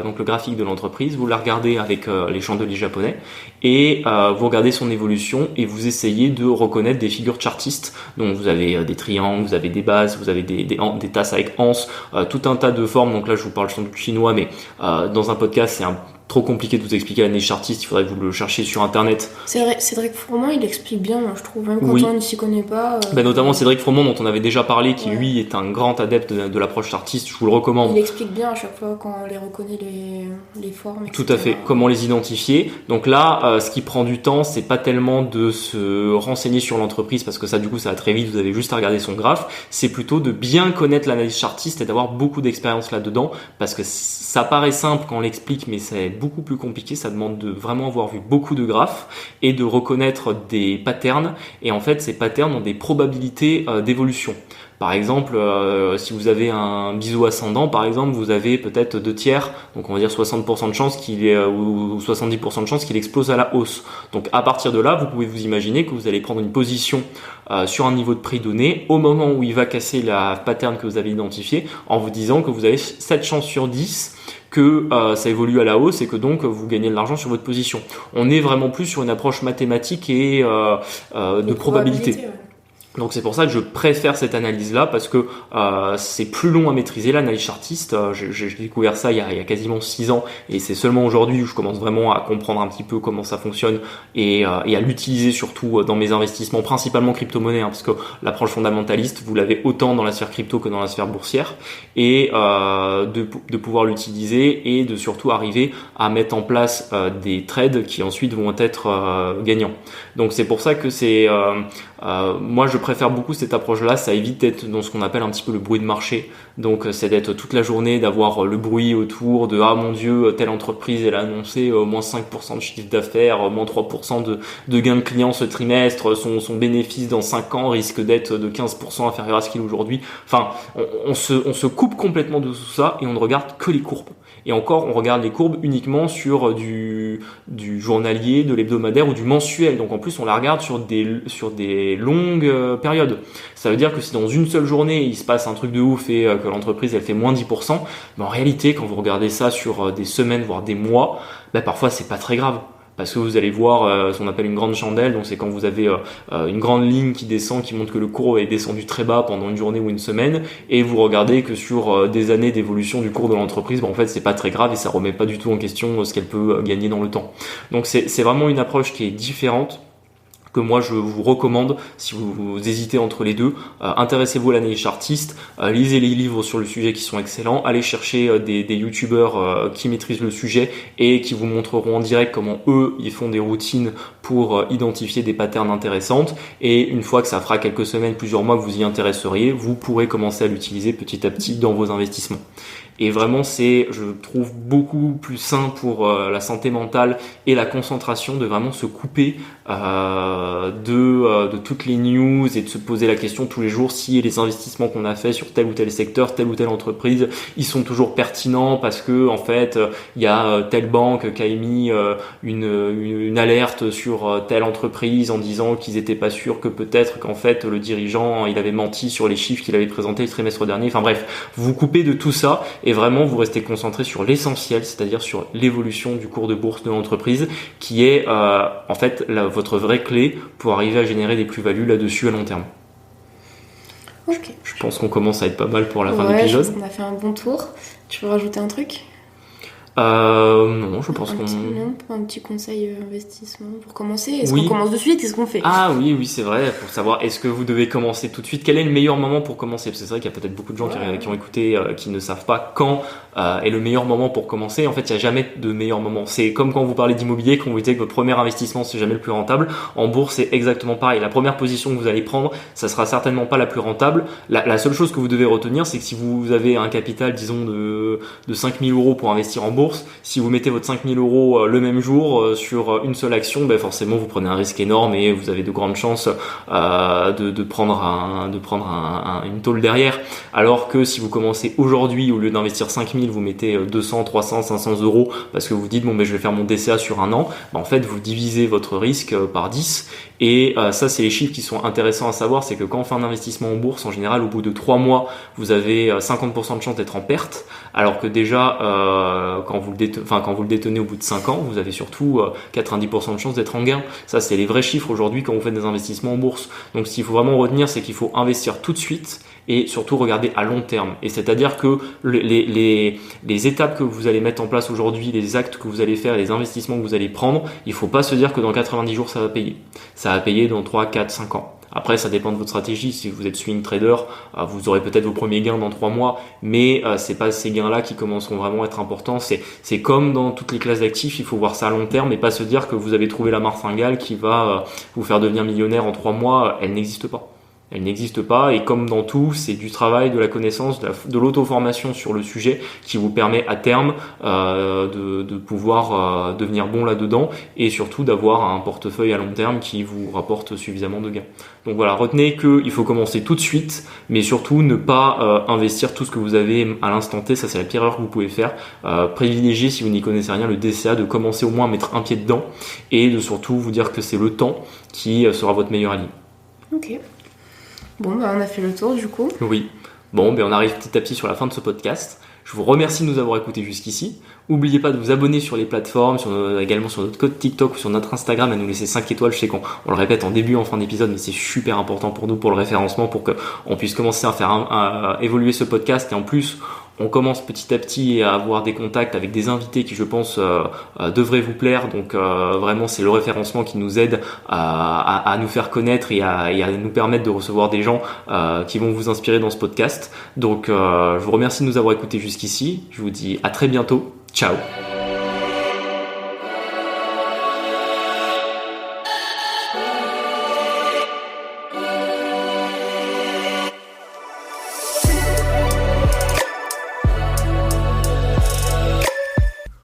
donc le graphique de l'entreprise, vous la regardez avec les chandeliers japonais, et vous regardez son évolution, et vous essayez de reconnaître des figures chartistes. Donc vous avez des triangles, vous avez des bases, vous avez des tasses avec anses, tout un tas de formes. Donc là je vous parle sans doute chinois, mais dans un podcast c'est trop compliqué de vous expliquer la niche chartiste, il faudrait que vous le cherchiez sur internet. C'est vrai, Cédric Froment, il explique bien, je trouve, même quand on ne s'y connaît pas. Notamment Cédric Froment, dont on avait déjà parlé, qui lui est un grand adepte de l'approche chartiste, je vous le recommande. Il explique bien à chaque fois quand on les reconnaît les formes, etc. Tout à fait, comment les identifier. Donc là, ce qui prend du temps, c'est pas tellement de se renseigner sur l'entreprise, parce que ça du coup ça va très vite, vous avez juste à regarder son graphe, c'est plutôt de bien connaître l'analyse chartiste et d'avoir beaucoup d'expérience là-dedans, parce que ça paraît simple quand on l'explique, mais c'est beaucoup plus compliqué, ça demande de vraiment avoir vu beaucoup de graphes et de reconnaître des patterns, et en fait ces patterns ont des probabilités d'évolution. Par exemple, si vous avez un biseau ascendant, par exemple, vous avez peut-être 2/3, donc on va dire 60% de chance ou 70% de chance qu'il explose à la hausse. Donc à partir de là, vous pouvez vous imaginer que vous allez prendre une position sur un niveau de prix donné au moment où il va casser la pattern que vous avez identifié, en vous disant que vous avez 7 chances sur 10 que ça évolue à la hausse, et que donc vous gagnez de l'argent sur votre position. On est vraiment plus sur une approche mathématique et de probabilité. Ouais. Donc c'est pour ça que je préfère cette analyse-là parce que c'est plus long à maîtriser l'analyse chartiste. J'ai découvert ça il y a quasiment 6 ans et c'est seulement aujourd'hui où je commence vraiment à comprendre un petit peu comment ça fonctionne et à l'utiliser surtout dans mes investissements, principalement crypto-monnaie, parce que l'approche fondamentaliste, vous l'avez autant dans la sphère crypto que dans la sphère boursière, et de pouvoir l'utiliser et de surtout arriver à mettre en place des trades qui ensuite vont être gagnants. Donc c'est pour ça que moi je préfère beaucoup cette approche-là, ça évite d'être dans ce qu'on appelle un petit peu le bruit de marché. Donc c'est d'être toute la journée, d'avoir le bruit autour de ah mon Dieu, telle entreprise elle a annoncé moins 5% de chiffre d'affaires, moins 3% de gains de clients ce trimestre, son bénéfice dans 5 ans risque d'être de 15% inférieur à ce qu'il est aujourd'hui. Enfin, on se coupe complètement de tout ça et on ne regarde que les courbes. Et encore, on regarde les courbes uniquement sur du journalier, de l'hebdomadaire ou du mensuel. Donc en plus, on la regarde sur des longues périodes. Ça veut dire que si dans une seule journée, il se passe un truc de ouf et que l'entreprise elle fait moins 10%, en réalité, quand vous regardez ça sur des semaines, voire des mois, parfois c'est pas très grave. Parce que vous allez voir ce qu'on appelle une grande chandelle, donc c'est quand vous avez une grande ligne qui descend, qui montre que le cours est descendu très bas pendant une journée ou une semaine, et vous regardez que sur des années d'évolution du cours de l'entreprise, en fait c'est pas très grave et ça remet pas du tout en question ce qu'elle peut gagner dans le temps. Donc c'est vraiment une approche qui est différente, que moi je vous recommande si vous hésitez entre les deux. Intéressez-vous à l'analyse chartiste, lisez les livres sur le sujet qui sont excellents, allez chercher des youtubeurs qui maîtrisent le sujet et qui vous montreront en direct comment eux ils font des routines pour identifier des patterns intéressantes, et une fois que ça fera quelques semaines, plusieurs mois que vous y intéresseriez, vous pourrez commencer à l'utiliser petit à petit dans vos investissements. Et vraiment c'est, je trouve, beaucoup plus sain pour la santé mentale et la concentration de vraiment se couper de toutes les news et de se poser la question tous les jours si les investissements qu'on a fait sur tel ou tel secteur, telle ou telle entreprise, ils sont toujours pertinents parce que en fait il y a telle banque qui a émis une alerte sur telle entreprise en disant qu'ils étaient pas sûrs que peut-être qu'en fait le dirigeant il avait menti sur les chiffres qu'il avait présentés le trimestre dernier. Enfin bref, vous vous coupez de tout ça et vraiment vous restez concentré sur l'essentiel, c'est-à-dire sur l'évolution du cours de bourse de l'entreprise qui est en fait votre vraie clé pour arriver à générer des plus-values là-dessus à long terme. Ok. Je pense qu'on commence à être pas mal pour la fin de l'épisode. On a fait un bon tour. Tu veux rajouter un truc ? Non, je pense un petit conseil investissement pour commencer. Est-ce qu'on commence de suite ? Qu'est-ce qu'on fait ? Ah oui, c'est vrai. Pour savoir, est-ce que vous devez commencer tout de suite ? Quel est le meilleur moment pour commencer ? Parce que c'est vrai qu'il y a peut-être beaucoup de gens qui ont écouté, qui ne savent pas quand est le meilleur moment pour commencer. En fait, il n'y a jamais de meilleur moment. C'est comme quand vous parlez d'immobilier, quand vous dites que votre premier investissement, c'est jamais le plus rentable. En bourse, c'est exactement pareil. La première position que vous allez prendre, ça sera certainement pas la plus rentable. La seule chose que vous devez retenir, c'est que si vous avez un capital, disons, de 5 000 € pour investir en bourse, si vous mettez votre 5 000 € le même jour sur une seule action, forcément vous prenez un risque énorme et vous avez de grandes chances de prendre une tôle derrière. Alors que si vous commencez aujourd'hui, au lieu d'investir 5 000, vous mettez 200, 300, 500 € parce que vous dites je vais faire mon DCA sur un an, en fait vous divisez votre risque par 10. Et ça c'est les chiffres qui sont intéressants à savoir, c'est que quand on fait un investissement en bourse, en général au bout de 3 mois vous avez 50% de chance d'être en perte, alors que déjà quand vous le détenez au bout de 5 ans, vous avez surtout 90% de chance d'être en gain. Ça c'est les vrais chiffres aujourd'hui quand vous faites des investissements en bourse. Donc ce qu'il faut vraiment retenir, c'est qu'il faut investir tout de suite et surtout regarder à long terme. Et c'est-à-dire que les étapes que vous allez mettre en place aujourd'hui, les actes que vous allez faire, les investissements que vous allez prendre, il faut pas se dire que dans 90 jours ça va payer. Ça va payer dans 3, 4, 5 ans. Après, ça dépend de votre stratégie. Si vous êtes swing trader, vous aurez peut-être vos premiers gains dans 3 mois, mais c'est pas ces gains-là qui commenceront vraiment à être importants. C'est comme dans toutes les classes d'actifs, il faut voir ça à long terme et pas se dire que vous avez trouvé la martingale qui va vous faire devenir millionnaire en 3 mois. Elle n'existe pas. Elle n'existe pas, et comme dans tout, c'est du travail, de la connaissance, de l'auto-formation sur le sujet qui vous permet à terme de pouvoir devenir bon là-dedans et surtout d'avoir un portefeuille à long terme qui vous rapporte suffisamment de gains. Donc voilà, retenez qu'il faut commencer tout de suite, mais surtout ne pas investir tout ce que vous avez à l'instant T. Ça c'est la pire erreur que vous pouvez faire. Privilégiez, si vous n'y connaissez rien, le DCA, de commencer au moins à mettre un pied dedans et de surtout vous dire que c'est le temps qui sera votre meilleur allié. Ok. Bon, on a fait le tour du coup. Oui. Bon, on arrive petit à petit sur la fin de ce podcast. Je vous remercie de nous avoir écoutés jusqu'ici. N'oubliez pas de vous abonner sur les plateformes, également sur notre code TikTok ou sur notre Instagram, à nous laisser 5 étoiles. Je sais qu'on le répète en début, en fin d'épisode, mais c'est super important pour nous, pour le référencement, pour qu'on puisse commencer à faire évoluer ce podcast. Et en plus, on commence petit à petit à avoir des contacts avec des invités qui, je pense, devraient vous plaire. Donc vraiment, c'est le référencement qui nous aide à nous faire connaître et à nous permettre de recevoir des gens qui vont vous inspirer dans ce podcast. Donc je vous remercie de nous avoir écoutés jusqu'ici. Je vous dis à très bientôt. Ciao.